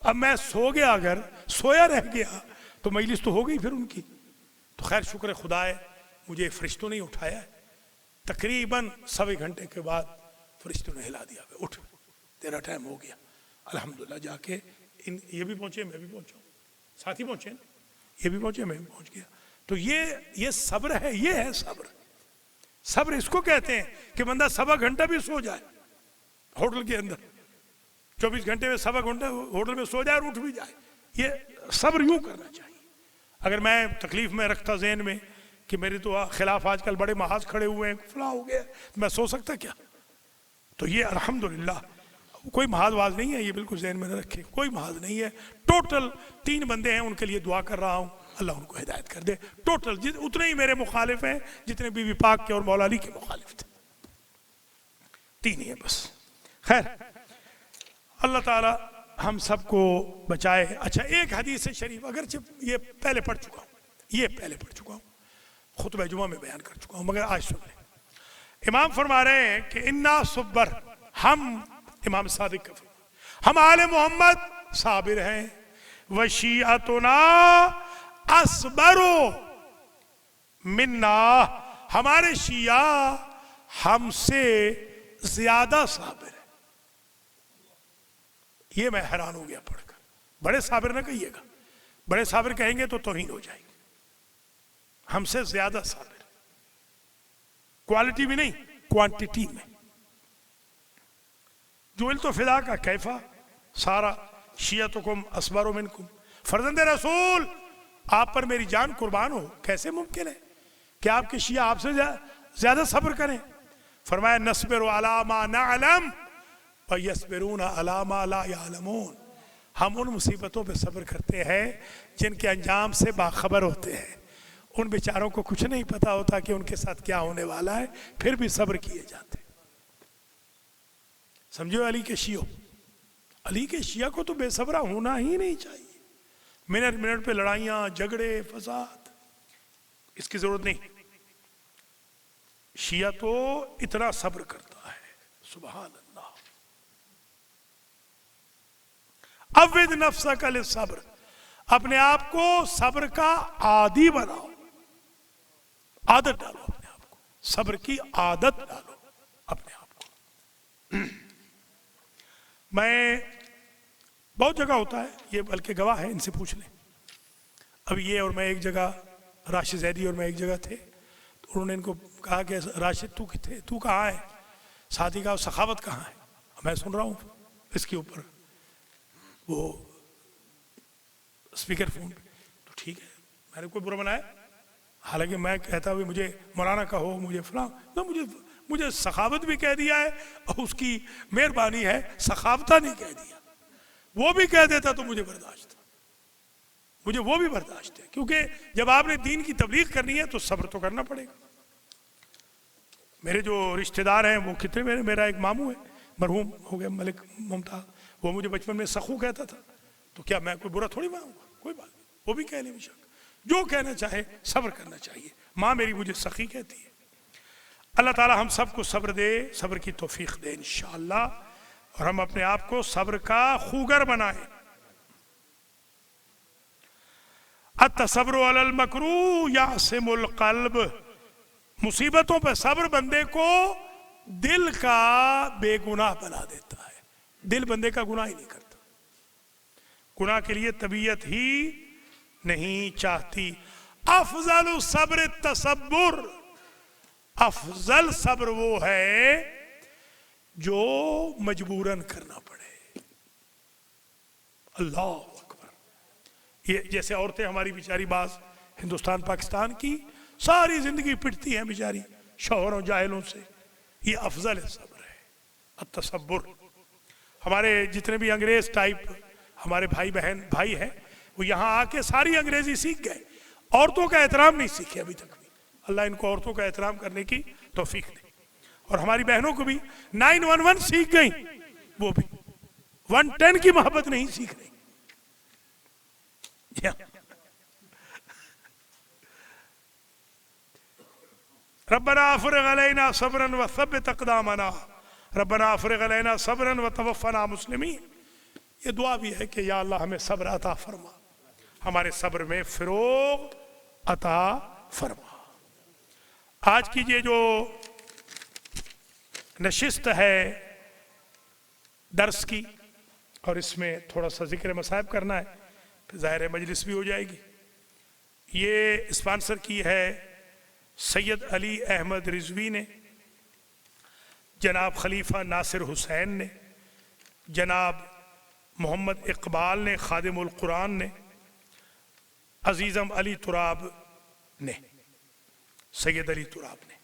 اب میں سو گیا, اگر سویا رہ گیا تو مجلس تو ہو گئی پھر ان کی. تو خیر شکر خدا ہے مجھے فرشتوں نے اٹھایا ہے, تقریباً 1.25 گھنٹے کے بعد فرشتوں نے ہلا دیا, اٹھ تیرا ٹائم ہو گیا. الحمدللہ جا کے یہ بھی پہنچے, میں بھی پہنچا ہوں, ساتھی پہنچے, یہ بھی پہنچے, میں بھی پہنچ گیا. تو یہ صبر ہے, یہ ہے صبر. صبر اس کو کہتے ہیں کہ بندہ 1.25 گھنٹہ بھی سو جائے ہوٹل کے اندر, 24 گھنٹے میں 1.25 گھنٹہ ہوٹل میں سو جائے اور اٹھ بھی جائے. یہ صبر یوں کرنا چاہیے. اگر میں تکلیف میں رکھتا ذہن میں کہ میرے تو خلاف آج کل بڑے محاذ کھڑے ہوئے ہیں, فلاں ہو گیا, میں سو سکتا کیا؟ تو یہ الحمدللہ کوئی محاذ واز نہیں ہے, یہ بالکل ذہن میں نہ رکھے, کوئی محاذ نہیں ہے. ٹوٹل 3 بندے ہیں, ان کے لیے دعا کر رہا ہوں, اللہ ان کو ہدایت کر دے. ٹوٹل اتنے ہی میرے مخالف ہیں جتنے بی بی پاک کے اور مولا علی کے مخالف تھے, 3 ہی ہیں بس. خیر اللہ تعالی ہم سب کو بچائے. اچھا ایک حدیث شریف, اگرچہ یہ پہلے پڑھ چکا ہوں, خطبہ جمعہ میں بیان کر چکا ہوں, مگر آج سن لیں. امام فرما رہے ہیں کہ انا صبر, ہم امام صادق کا فرمان, ہم آل محمد صابر ہیں. وشیعتنا اصبرو منا, ہمارے شیعہ ہم سے زیادہ صابر ہیں. یہ میں حیران ہو گیا پڑھ کر. بڑے صابر نہ کہیے گا, بڑے صابر کہیں گے تو توہین ہو جائے گی. ہم سے زیادہ صابر, کوالٹی بھی نہیں کوانٹیٹی میں. جوئل تو فدا کا کیفا سارا شیعتکم اصبر منکم, فرزند رسول آپ پر میری جان قربان ہو, کیسے ممکن ہے کہ آپ کے شیعہ آپ سے زیادہ صبر کریں؟ فرمایا نصبر علی ما نعلم ویصبرون علی ما لا یعلمون, ہم ان مصیبتوں پہ صبر کرتے ہیں جن کے انجام سے باخبر ہوتے ہیں. ان بیچاروں کو کچھ نہیں پتا ہوتا کہ ان کے ساتھ کیا ہونے والا ہے, پھر بھی صبر کیے جاتے. سمجھو علی کے شیعوں, علی کے شیعہ کو تو بے صبرہ ہونا ہی نہیں چاہیے. منٹ منٹ پہ لڑائیاں, جھگڑے, فساد, اس کی ضرورت نہیں. شیعہ تو اتنا صبر کرتا ہے, سبحان اللہ. عود نفسک للصبر, اپنے آپ کو صبر کا عادی بناؤ, عادت ڈالو اپنے آپ کو, صبر کی عادت ڈالو اپنے آپ کو. میں بہت جگہ ہوتا ہے یہ, بلکہ گواہ ہے, ان سے پوچھ لیں. اب یہ اور میں ایک جگہ, راشد زیدی اور میں ایک جگہ تھے, تو انہوں نے ان کو کہا کہ راشد تو کہاں ہے؟ ساتھی کہا سخاوت کہاں ہے؟ میں سن رہا ہوں اس کے اوپر وہ اسپیکر فون پہ. تو ٹھیک ہے, میں نے کوئی برا بنایا؟ حالانکہ میں کہتا ہوں مجھے مولانا کہو, مجھے فلاں, مجھے سخاوت بھی کہہ دیا ہے, اور اس کی مہربانی ہے سخاوتہ نہیں کہہ دیا. وہ بھی کہہ دیتا تو مجھے برداشت. مجھے وہ بھی برداشت ہے، کیونکہ جب آپ نے دین کی تبلیغ کرنی ہے تو صبر تو کرنا پڑے گا۔ میرے جو رشتہ دار ہیں وہ کتنے، میرا ایک ماموں ہے مرحوم ہو گیا ملک ممتاز، وہ مجھے بچپن میں سخو کہتا تھا، تو کیا میں کوئی برا تھوڑی مانوں گا؟ کوئی بات نہیں، وہ بھی کہہ لے بے شک، جو کہنا چاہے صبر کرنا چاہیے۔ ماں میری مجھے سخی کہتی ہے۔ اللہ تعالی ہم سب کو صبر دے، صبر کی توفیق دے انشاءاللہ، اور ہم اپنے آپ کو صبر کا خوگر بنائیں۔ التصبر علی المکروہ یعصم القلب، مصیبتوں پہ صبر بندے کو دل کا بے گناہ بنا دیتا ہے۔ دل بندے کا گناہ ہی نہیں کرتا، گناہ کے لیے طبیعت ہی نہیں چاہتی۔ افضل الصبر التصبر، افضل صبر وہ ہے جو مجبوراً کرنا پڑے۔ اللہ اکبر۔ یہ جیسے عورتیں ہماری بیچاری بعض ہندوستان پاکستان کی ساری زندگی پٹتی ہیں بیچاری شوہروں جاہلوں سے، یہ افضل صبر ہے التصبر۔ ہمارے جتنے بھی انگریز ٹائپ ہمارے بھائی ہیں، وہ یہاں آ کے ساری انگریزی سیکھ گئے، عورتوں کا احترام نہیں سیکھے ابھی تک بھی۔ اللہ ان کو عورتوں کا احترام کرنے کی توفیق دے، اور ہماری بہنوں کو بھی 911 سیکھ گئی، وہ بھی 110 کی محبت نہیں سیکھ رہی۔ ربنا افرغ علینا صبرا وثبت اقدامنا، ربنا افرغ علینا صبرا وتوفنا مسلمین۔ یہ دعا بھی ہے کہ یا اللہ ہمیں صبر عطا فرما، ہمارے صبر میں فروغ عطا فرما۔ آج کی یہ جو نشست ہے درس کی، اور اس میں تھوڑا سا ذکر مصائب کرنا ہے، پھر ظاہر مجلس بھی ہو جائے گی۔ یہ اسپانسر کی ہے سید علی احمد رضوی نے، جناب خلیفہ ناصر حسین نے، جناب محمد اقبال نے، خادم القرآن نے، عزیزم علی تراب نے، سید علی تراب نے۔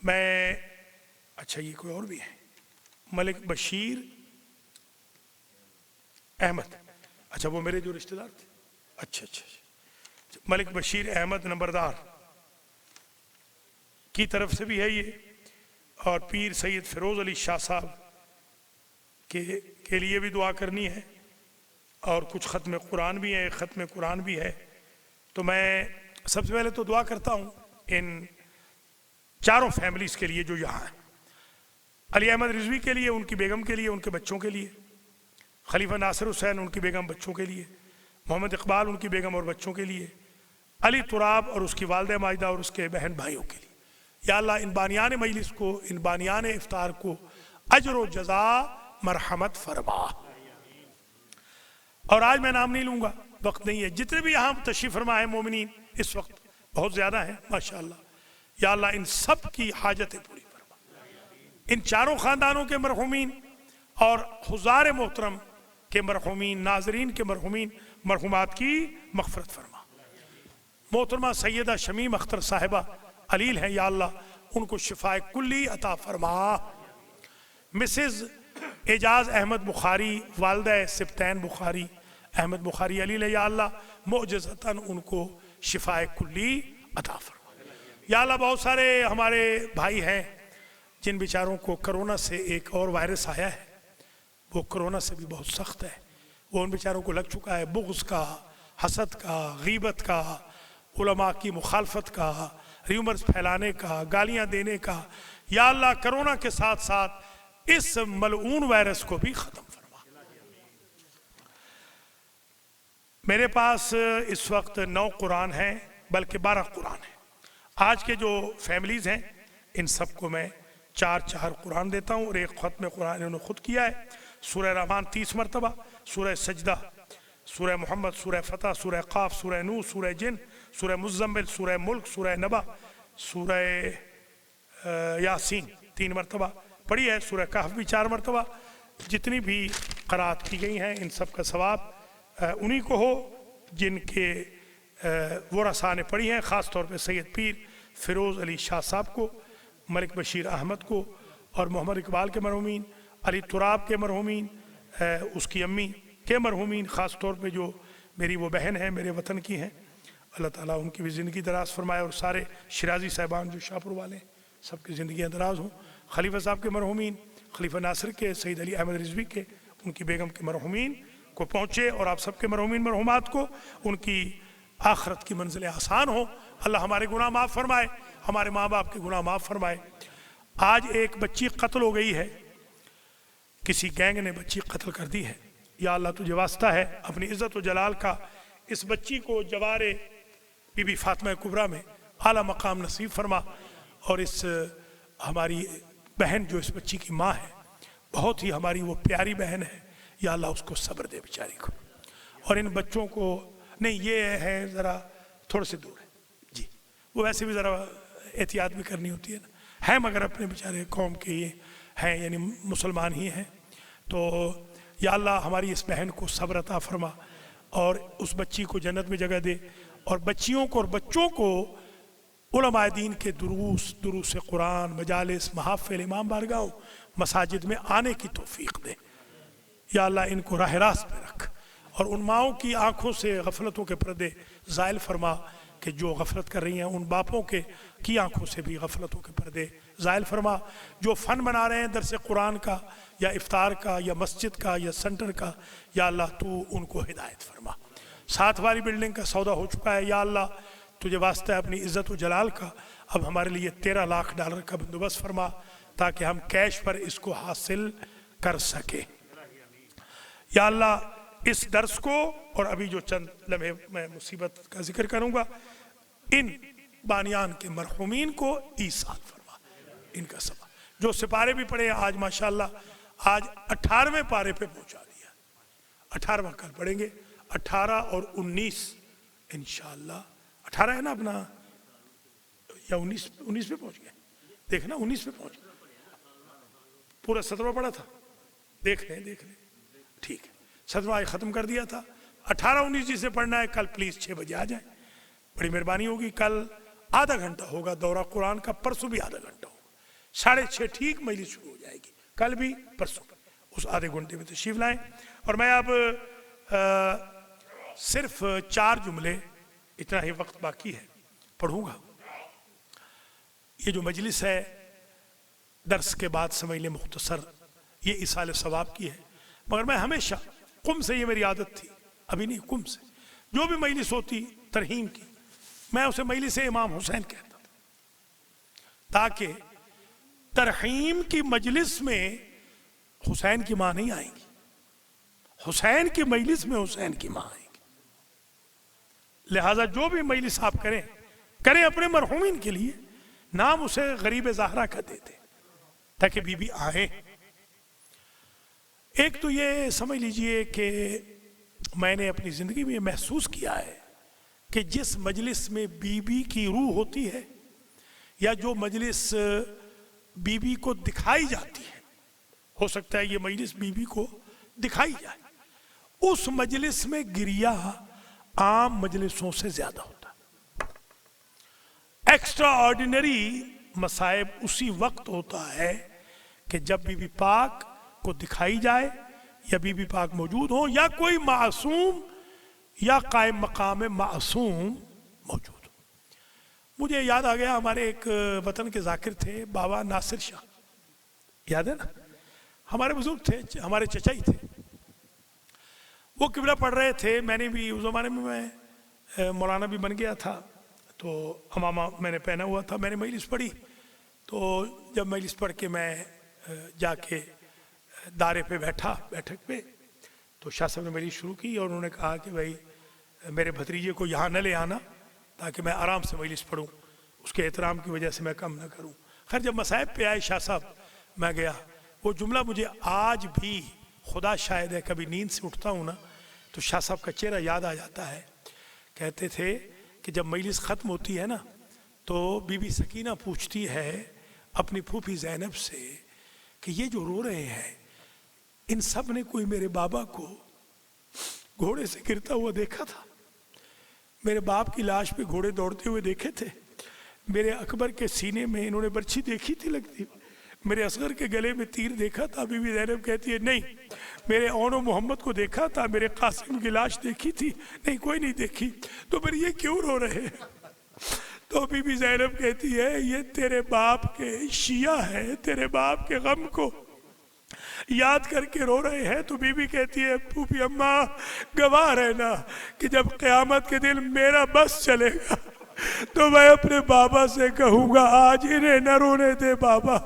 میں اچھا یہ کوئی اور بھی ہے، ملک بشیر احمد، اچھا وہ میرے جو رشتہ دار تھے، اچھا ملک بشیر احمد نمبردار کی طرف سے بھی ہے یہ، اور پیر سید فیروز علی شاہ صاحب کے لیے بھی دعا کرنی ہے، اور کچھ ختم قرآن بھی ہے، ختم قرآن بھی ہے۔ تو میں سب سے پہلے تو دعا کرتا ہوں ان چاروں فیملیز کے لیے جو یہاں ہیں، علی احمد رضوی کے لیے، ان کی بیگم کے لیے، ان کے بچوں کے لیے، خلیفہ ناصر حسین ان کی بیگم بچوں کے لیے، محمد اقبال ان کی بیگم اور بچوں کے لیے، علی تراب اور اس کی والدہ ماجدہ اور اس کے بہن بھائیوں کے لیے۔ یا اللہ ان بانیان مجلس کو، ان بانیان افطار کو اجر و جزا مرحمت فرما۔ اور آج میں نام نہیں لوں گا، وقت نہیں ہے، جتنے بھی یہاں تشریف فرما ہیں مومنین اس وقت بہت زیادہ ہیں ماشاءاللہ، یا اللہ ان سب کی حاجتیں پوری فرما، ان چاروں خاندانوں کے مرحومین اور حضار محترم کے مرحومین، ناظرین کے مرحومین، مرحومات کی مغفرت فرما۔ محترمہ سیدہ شمیم اختر صاحبہ علیل ہیں، یا اللہ ان کو شفاء کلی عطا فرما۔ مسز اعجاز احمد بخاری، والدہ سبتین بخاری احمد بخاری علیل ہے، یا اللہ معجزتاً ان کو شفاء کلی عطا فرما۔ یا اللہ بہت سارے ہمارے بھائی ہیں جن بیچاروں کو کرونا سے ایک اور وائرس آیا ہے، وہ کرونا سے بھی بہت سخت ہے، وہ ان بیچاروں کو لگ چکا ہے، بغض کا، حسد کا، غیبت کا، علماء کی مخالفت کا، ریومرز پھیلانے کا، گالیاں دینے کا۔ یا اللہ کرونا کے ساتھ ساتھ اس ملعون وائرس کو بھی ختم فرما۔ میرے پاس اس وقت 9 قرآن ہیں، بلکہ 12 قرآن ہیں۔ آج کے جو فیملیز ہیں ان سب کو میں 4 قرآن دیتا ہوں، اور ایک ختم قرآن انہوں نے خود کیا ہے۔ سورہ رحمان 30 مرتبہ، سورہ سجدہ، سورہ محمد، سورہ فتح، سورہ قاف، سورہ نور، سورہ جن، سورہ مزمل، سورہ ملک، سورہ نبا، سورہ یاسین 3 مرتبہ پڑھی ہے، سورہ کہف بھی 4 مرتبہ۔ جتنی بھی قرأت کی گئی ہیں ان سب کا ثواب انہی کو ہو جن کے ورثاء نے پڑھی ہیں، خاص طور پہ سید پیر فیروز علی شاہ صاحب کو، ملک بشیر احمد کو، اور محمد اقبال کے مرحومین، علی تراب کے مرحومین، اس کی امی کے مرحومین، خاص طور پہ جو میری وہ بہن ہے میرے وطن کی ہیں، اللہ تعالیٰ ان کی بھی زندگی دراز فرمائے، اور سارے شیرازی صاحبان جو شاہپور والے ہیں سب کی زندگیاں دراز ہوں، خلیفہ صاحب کے مرحومین، خلیفہ ناصر کے، سید علی احمد رضوی کے، ان کی بیگم کے مرحومین کو پہنچے، اور آپ سب کے مرحومین مرحومات کو ان کی آخرت کی منزلیں آسان ہوں، اللہ ہمارے گناہ معاف فرمائے، ہمارے ماں باپ کے گناہ معاف فرمائے۔ آج ایک بچی قتل ہو گئی ہے، کسی گینگ نے بچی قتل کر دی ہے، یا اللہ تجھے واسطہ ہے اپنی عزت و جلال کا اس بچی کو جوار بی بی فاطمہ کبریٰ میں اعلیٰ مقام نصیب فرما، اور اس ہماری بہن جو اس بچی کی ماں ہے، بہت ہی ہماری وہ پیاری بہن ہے، یا اللہ اس کو صبر دے بیچاری کو، اور ان بچوں کو نہیں، یہ ہے ذرا تھوڑے سے دور ہے جی، وہ ویسے بھی ذرا احتیاط بھی کرنی ہوتی ہے نا، ہیں مگر اپنے بیچارے قوم کے یہ ہیں، یعنی مسلمان ہی ہیں، تو یا اللہ ہماری اس بہن کو صبر عطا فرما، اور اس بچی کو جنت میں جگہ دے، اور بچیوں کو اور بچوں کو علماء دین کے دروس قرآن، مجالس، محافل، امام بارگاہوں، مساجد میں آنے کی توفیق دے، یا اللہ ان کو راہ راست پہ رکھ، اور ان ماؤں کی آنکھوں سے غفلتوں کے پردے زائل فرما کہ جو غفلت کر رہی ہیں، ان باپوں کی آنکھوں سے بھی غفلتوں کے پردے زائل فرما، جو فن بنا رہے ہیں درس قرآن کا یا افطار کا یا مسجد کا یا سنٹر کا، یا اللہ تو ان کو ہدایت فرما۔ 7 والی بلڈنگ کا سودا ہو چکا ہے، یا اللہ تجھے واسطہ ہے اپنی عزت و جلال کا، اب ہمارے لیے $13 لاکھ کا بندوبست فرما تاکہ ہم کیش پر اس کو حاصل کر سکے۔ یا اللہ اس درس کو، اور ابھی جو چند لمحے میں مصیبت کا ذکر کروں گا، ان بانیان کے مرحومین کو ایصال فرما، ان کا سبب جو سپارے بھی پڑھے آج ماشاءاللہ آج 18ویں پارے پہ پہنچا دیا، 18واں کل پڑھیں گے، 18 اور 19 انشاءاللہ، 18 ہے نا اپنا، یا 19 پہ پہنچ گئے، دیکھنا 19 پہ پہنچ گئے، پورا 17واں پڑھا تھا، دیکھ لیں ٹھیک ہے، 17واں ختم کر دیا تھا، 18 19 جسے پڑھنا ہے کل پلیز 6 بجے آ جائیں، بڑی مہربانی ہوگی۔ کل آدھا گھنٹہ ہوگا دورہ قرآن کا، پرسوں بھی آدھا گھنٹہ ہوگا، 6:30 ٹھیک مجلس شروع ہو جائے گی، کل بھی پرسوں اس آدھے گھنٹے میں تشریف لائیں۔ اور میں اب صرف 4 جملے، اتنا ہی وقت باقی ہے، پڑھوں گا۔ یہ جو مجلس ہے درس کے بعد سمجھ لیں مختصر، یہ ایصال ثواب کی ہے، مگر میں ہمیشہ قم سے، یہ میری عادت تھی، ابھی نہیں، قم سے جو بھی مجلس ہوتی ترحیم کی، میں اسے مجلس امام حسین کہتا تھا، تاکہ ترحیم کی مجلس میں حسین کی ماں نہیں آئیں گی، حسین کی مجلس میں حسین کی ماں آئیں گی، لہٰذا جو بھی مجلس آپ کریں اپنے مرحومین کے لیے، نام اسے غریب زہرا کا دیتے تاکہ بی بی آئیں۔ ایک تو یہ سمجھ لیجئے کہ میں نے اپنی زندگی میں یہ محسوس کیا ہے کہ جس مجلس میں بی بی کی روح ہوتی ہے، یا جو مجلس بی بی کو دکھائی جاتی ہے، ہو سکتا ہے یہ مجلس بی بی کو دکھائی جائے، اس مجلس میں گریہ عام مجلسوں سے زیادہ ہوتا ہے۔ ایکسٹرا آرڈینری مصائب اسی وقت ہوتا ہے کہ جب بی بی پاک کو دکھائی جائے، یا بی بی پاک موجود ہوں، یا کوئی معصوم یا قائم مقام معصوم موجود ہو۔ مجھے یاد آ گیا، ہمارے ایک وطن کے ذاکر تھے بابا ناصر شاہ، یاد ہے نا، ہمارے بزرگ تھے، ہمارے چچا ہی تھے، وہ قبلہ پڑھ رہے تھے، میں نے بھی اس زمانے میں میں مولانا بھی بن گیا تھا، تو امامہ میں نے پہنا ہوا تھا، میں نے مجلس پڑھی، تو جب مجلس پڑھ کے میں جا کے دارے پہ بیٹھا، بیٹھک پہ، تو شاہ صاحب نے مجلس شروع کی، اور انہوں نے کہا کہ بھائی میرے بھتریجے کو یہاں نہ لے آنا تاکہ میں آرام سے مجلس پڑھوں، اس کے احترام کی وجہ سے میں کم نہ کروں۔ خیر جب مصائب پہ آئے شاہ صاحب، میں گیا، وہ جملہ مجھے آج بھی، خدا شاہد ہے، کبھی نیند سے اٹھتا ہوں نا تو شاہ صاحب کا چہرہ یاد آ جاتا ہے۔ کہتے تھے کہ جب مجلس ختم ہوتی ہے نا تو بی بی سکینہ پوچھتی ہے اپنی پھوپھی زینب سے کہ یہ جو رو رہے ہیں، ان سب نے کوئی میرے بابا کو گھوڑے سے گرتا ہوا دیکھا تھا؟ میرے باپ کی لاش پہ گھوڑے دوڑتے ہوئے دیکھے تھے؟ میرے اکبر کے سینے میں انہوں نے برچھی دیکھی تھی لگتی؟ میرے اصغر کے گلے میں تیر دیکھا تھا؟ بی بی زینب کہتی ہے نہیں، میرے اون و محمد کو دیکھا تھا، میرے قاسم کی لاش دیکھی تھی؟ نہیں کوئی نہیں دیکھی، تو پھر یہ کیوں رو رہے ہیں؟ تو بی بی زینب کہتی ہے یہ تیرے باپ کے شیعہ ہے، تیرے باپ کے غم کو یاد کر کے رو رہے ہیں۔ تو بی بی کہتی ہے پھوپھی اماں گواہ رہنا کہ جب قیامت کے دن میرا بس چلے گا تو میں اپنے بابا سے کہوں گا آج انہیں نہ رونے دے بابا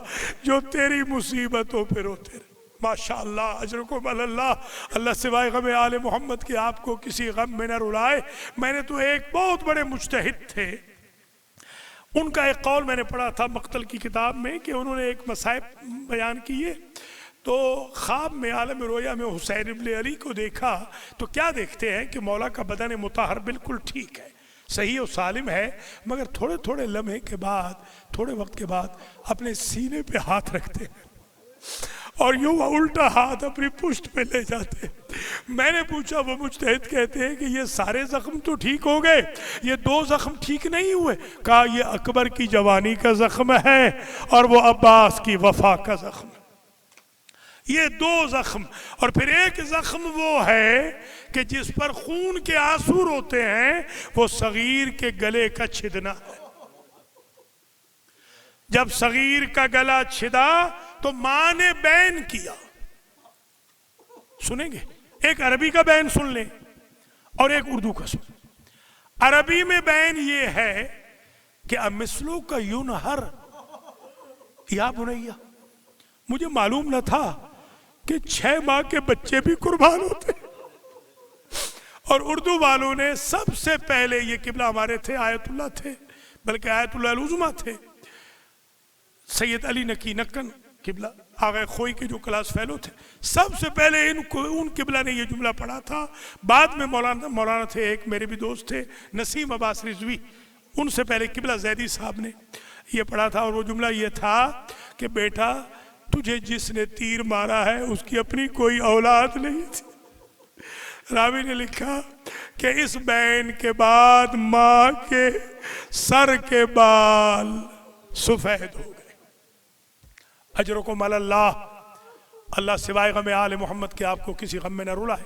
جو تیری مصیبتوں پہ روتے رہے۔ ماشاءاللہ اجرکم اللہ، اللہ سوائے غم آل محمد کے آپ کو کسی غم میں نہ رلائے۔ میں نے تو ایک بہت بڑے مجتہد تھے، ان کا ایک قول میں نے پڑھا تھا مقتل کی کتاب میں کہ انہوں نے ایک مصائب بیان کیے، تو خواب میں عالم رویا میں حسین ابن علی کو دیکھا، تو کیا دیکھتے ہیں کہ مولا کا بدن مطہر بالکل ٹھیک ہے، صحیح و سالم ہے، مگر تھوڑے تھوڑے لمحے کے بعد، تھوڑے وقت کے بعد اپنے سینے پہ ہاتھ رکھتے ہیں اور یوں الٹا ہاتھ اپنی پشت پہ لے جاتے ہیں۔ میں نے پوچھا، وہ مجتہد کہتے ہیں کہ یہ سارے زخم تو ٹھیک ہو گئے، یہ 2 زخم ٹھیک نہیں ہوئے؟ کہا یہ اکبر کی جوانی کا زخم ہے اور وہ عباس کی وفا کا زخم ہے، یہ 2 زخم۔ اور پھر ایک زخم وہ ہے کہ جس پر خون کے آنسو روتے ہیں، وہ صغیر کے گلے کا چھدنا ہے۔ جب صغیر کا گلا چھدا تو ماں نے بین کیا، سنیں گے؟ ایک عربی کا بین سن لیں اور ایک اردو کا سن۔ عربی میں بین یہ ہے کہ امثلو کا ینہر یا بنیا، مجھے معلوم نہ تھا کہ 6 ماہ کے بچے بھی قربان ہوتے، اور اردو والوں نے سب سے پہلے، یہ قبلہ ہمارے تھے آیت اللہ تھے، بلکہ آیت اللہ العظمیٰ تھے، سید علی نقی نکن قبلہ آغا خوئی کے جو کلاس فیلو تھے، سب سے پہلے ان قبلہ نے یہ جملہ پڑھا تھا۔ بعد میں مولانا تھے ایک میرے بھی دوست تھے نسیم عباس رضوی، ان سے پہلے قبلہ زیدی صاحب نے یہ پڑھا تھا، اور وہ جملہ یہ تھا کہ بیٹا تجھے جس نے تیر مارا ہے اس کی اپنی کوئی اولاد نہیں تھی۔ راوی نے لکھا کہ اس بین کے بعد ماں کے سر کے بال سفید ہو گئے۔ اجرکم اللہ، اللہ سوائے غم آل محمد کے آپ کو کسی غم میں نہ رلائے۔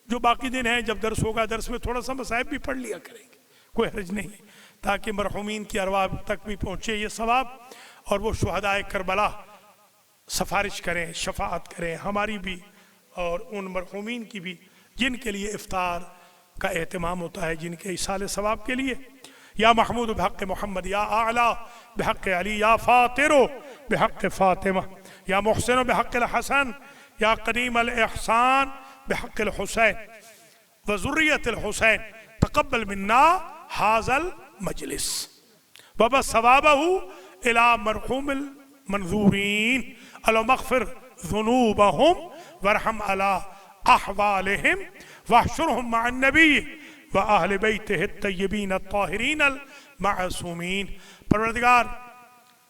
جو باقی دن ہیں جب درس ہوگا، درس میں تھوڑا سا مصائب بھی پڑھ لیا کریں گے، کوئی حرج نہیں، تاکہ مرحومین کی ارواح تک بھی پہنچے یہ ثواب، اور وہ شہدائے کربلا سفارش کریں، شفاعت کریں ہماری بھی اور ان مرحومین کی بھی جن کے لیے افطار کا اہتمام ہوتا ہے، جن کے ایصال ثواب کے لیے۔ یا محمود بحق محمد، یا اعلیٰ بحق علی، یا فاطرو بحق فاطمہ، یا محسن بحق الحسن، یا قدیم الاحسان بحق الحسین وذریت الحسین، تقبل منا هذا المجلس وبث ثوابه الى مرحوم المنظورین، اللهم اغفر ذنوبهم وارحم على احوالهم واحشرهم مع النبی وآہل بیتہ الطیبین الطاہرین المعصومین۔ پروردگار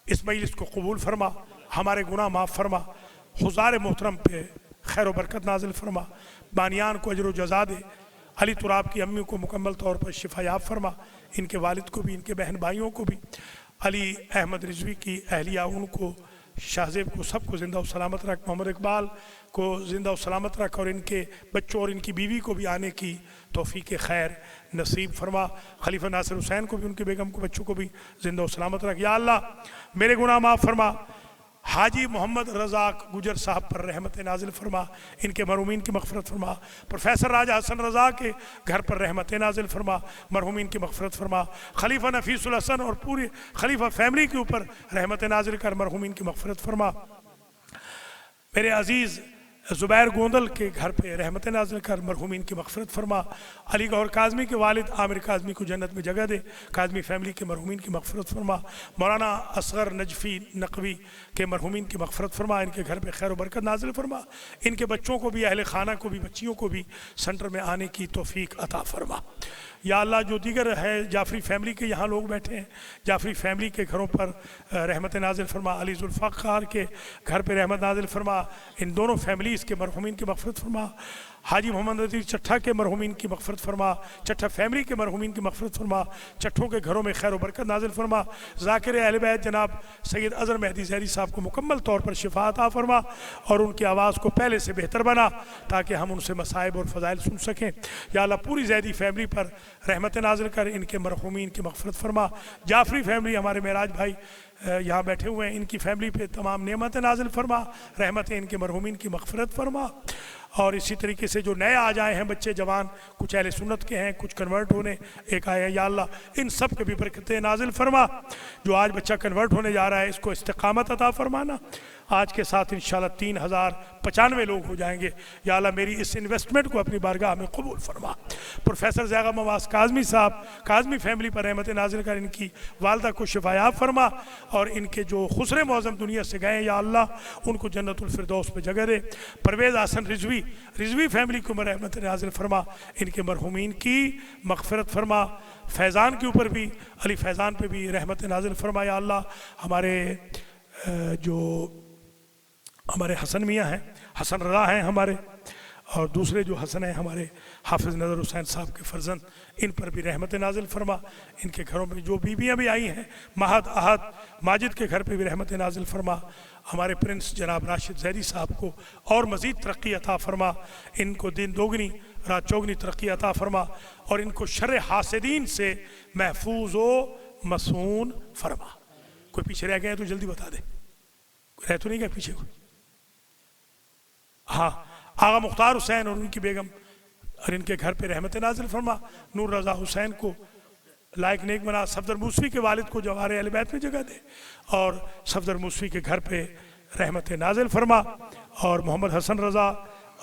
اس مجلس کو قبول فرما، ہمارے گناہ معاف فرما، حضار محترم پہ خیر و برکت نازل فرما، بانیان کو اجر و جزا دے، علی تراب کی امی کو مکمل طور پر شفا یاب فرما، ان کے والد کو بھی، ان کے بہن بھائیوں کو بھی، علی احمد رضوی کی اہلیہ ان کو، شاہزیب کو، سب کو زندہ و سلامت رکھ، محمد اقبال کو زندہ و سلامت رکھ، اور ان کے بچوں اور ان کی بیوی کو بھی آنے کی توفیق خیر نصیب فرما، خلیفہ ناصر حسین کو بھی، ان کے بیگم کو، بچوں کو بھی زندہ و سلامت رکھ۔ یا اللہ میرے گناہ معاف فرما، حاجی محمد رزاق گجر صاحب پر رحمت نازل فرما، ان کے مرحومین کی مغفرت فرما، پروفیسر راجہ حسن رضا کے گھر پر رحمت نازل فرما، مرحومین کی مغفرت فرما، خلیفہ نفیس الحسن اور پوری خلیفہ فیملی کے اوپر رحمت نازل کر مرحومین کی مغفرت فرما، میرے عزیز زبیر گوندل کے گھر پہ رحمت نازل کر مرحومین کی مغفرت فرما، علی گوہر کاظمی کے والد عامر کاظمی کو جنت میں جگہ دے، کاظمی فیملی کے مرحومین کی مغفرت فرما، مولانا اصغر نجفی نقوی کے مرحومین کی مغفرت فرما، ان کے گھر پہ خیر و برکت نازل فرما، ان کے بچوں کو بھی، اہل خانہ کو بھی، بچیوں کو بھی سنٹر میں آنے کی توفیق عطا فرما۔ یا اللہ جو دیگر ہے جعفری فیملی کے یہاں لوگ بیٹھے ہیں، جعفری فیملی کے گھروں پر رحمت نازل فرما، علی ذوالفقار کے گھر پہ رحمت نازل فرما، ان دونوں فیملیز کے مرحومین کی مغفرت فرما، حاجی محمد نذیر چٹھا کے مرحومین کی مغفرت فرما، چٹھا فیملی کے مرحومین کی مغفرت فرما، چٹھوں کے گھروں میں خیر و برکت نازل فرما، ذاکر اہل بیت جناب سید اظہر مہدی ظہری صاحب کو مکمل طور پر شفا عطا فرما اور ان کی آواز کو پہلے سے بہتر بنا تاکہ ہم ان سے مصائب اور فضائل سن سکیں۔ یا اللہ پوری زیدی فیملی پر رحمت نازل کر، ان کے مرحومین کی مغفرت فرما۔ جعفری فیملی ہمارے معراج بھائی یہاں بیٹھے ہوئے ہیں، ان کی فیملی پہ تمام نعمت نازل فرما، رحمتیں ان کے مرحومین کی مغفرت فرما۔ اور اسی طریقے سے جو نئے آ جائے ہیں بچے جوان، کچھ اہل سنت کے ہیں، کچھ کنورٹ ہونے ایک آئے ہیں، یا اللہ ان سب کے بھی برکتیں نازل فرما۔ جو آج بچہ کنورٹ ہونے جا رہا ہے اس کو استقامت عطا فرمانا۔ آج کے ساتھ انشاءاللہ 3095 لوگ ہو جائیں گے۔ یا اللہ میری اس انویسٹمنٹ کو اپنی بارگاہ میں قبول فرما۔ پروفیسر ضیاء مواز کاظمی صاحب، کاظمی فیملی پر رحمت نازل کر، ان کی والدہ کو شفایاب فرما اور ان کے جو خسرے معظم دنیا سے گئے یا اللہ ان کو جنت الفردوس پہ جگہ دے۔ پرویز حسن رضوی فیملی کو رحمت نازل فرما، ان کے مرحومین کی مغفرت فرما۔ فیضان کے اوپر بھی، علی فیضان پہ بھی رحمت نازل فرما یا اللہ۔ ہمارے حسن میاں ہیں، حسن رضا ہیں ہمارے، اور دوسرے جو حسن ہیں ہمارے حافظ نظر حسین صاحب کے فرزند، ان پر بھی رحمت نازل فرما۔ ان کے گھروں میں جو بیویاں بھی آئی ہیں، مہد احد ماجد کے گھر پہ بھی رحمت نازل فرما۔ ہمارے پرنس جناب راشد ظہری صاحب کو اور مزید ترقی عطا فرما، ان کو دن دوگنی رات چوگنی ترقی عطا فرما اور ان کو شر حاسدین سے محفوظ و مصون فرما۔ کوئی پیچھے رہ گئے ہیں تو جلدی بتا دے، کوئی رہ تو نہیں گیا پیچھے؟ ہاں، آغا مختار حسین اور ان کی بیگم اور ان کے گھر پہ رحمت نازل فرما۔ نور رضا حسین کو لائق نیک بنا۔ صفدر موسوی کے والد کو جوار اہل بیت میں جگہ دے اور صفدر موسوی کے گھر پہ رحمت نازل فرما۔ اور محمد حسن رضا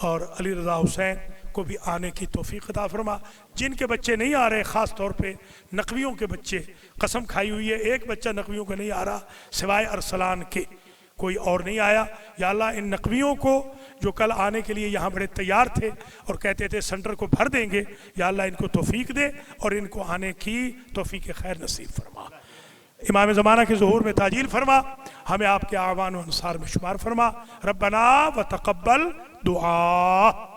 اور علی رضا حسین کو بھی آنے کی توفیق عطا فرما۔ جن کے بچے نہیں آ رہے، خاص طور پہ نقویوں کے بچے، قسم کھائی ہوئی ہے ایک بچہ نقویوں کا نہیں آ رہا سوائے ارسلان کے، کوئی اور نہیں آیا۔ یا اللہ ان نقویوں کو جو کل آنے کے لیے یہاں بڑے تیار تھے اور کہتے تھے سنٹر کو بھر دیں گے، یا اللہ ان کو توفیق دے اور ان کو آنے کی توفیق خیر نصیب فرما۔ امام زمانہ کے ظہور میں تاجیل فرما، ہمیں آپ کے اعوان و انصار میں شمار فرما۔ ربنا وتقبل دعا۔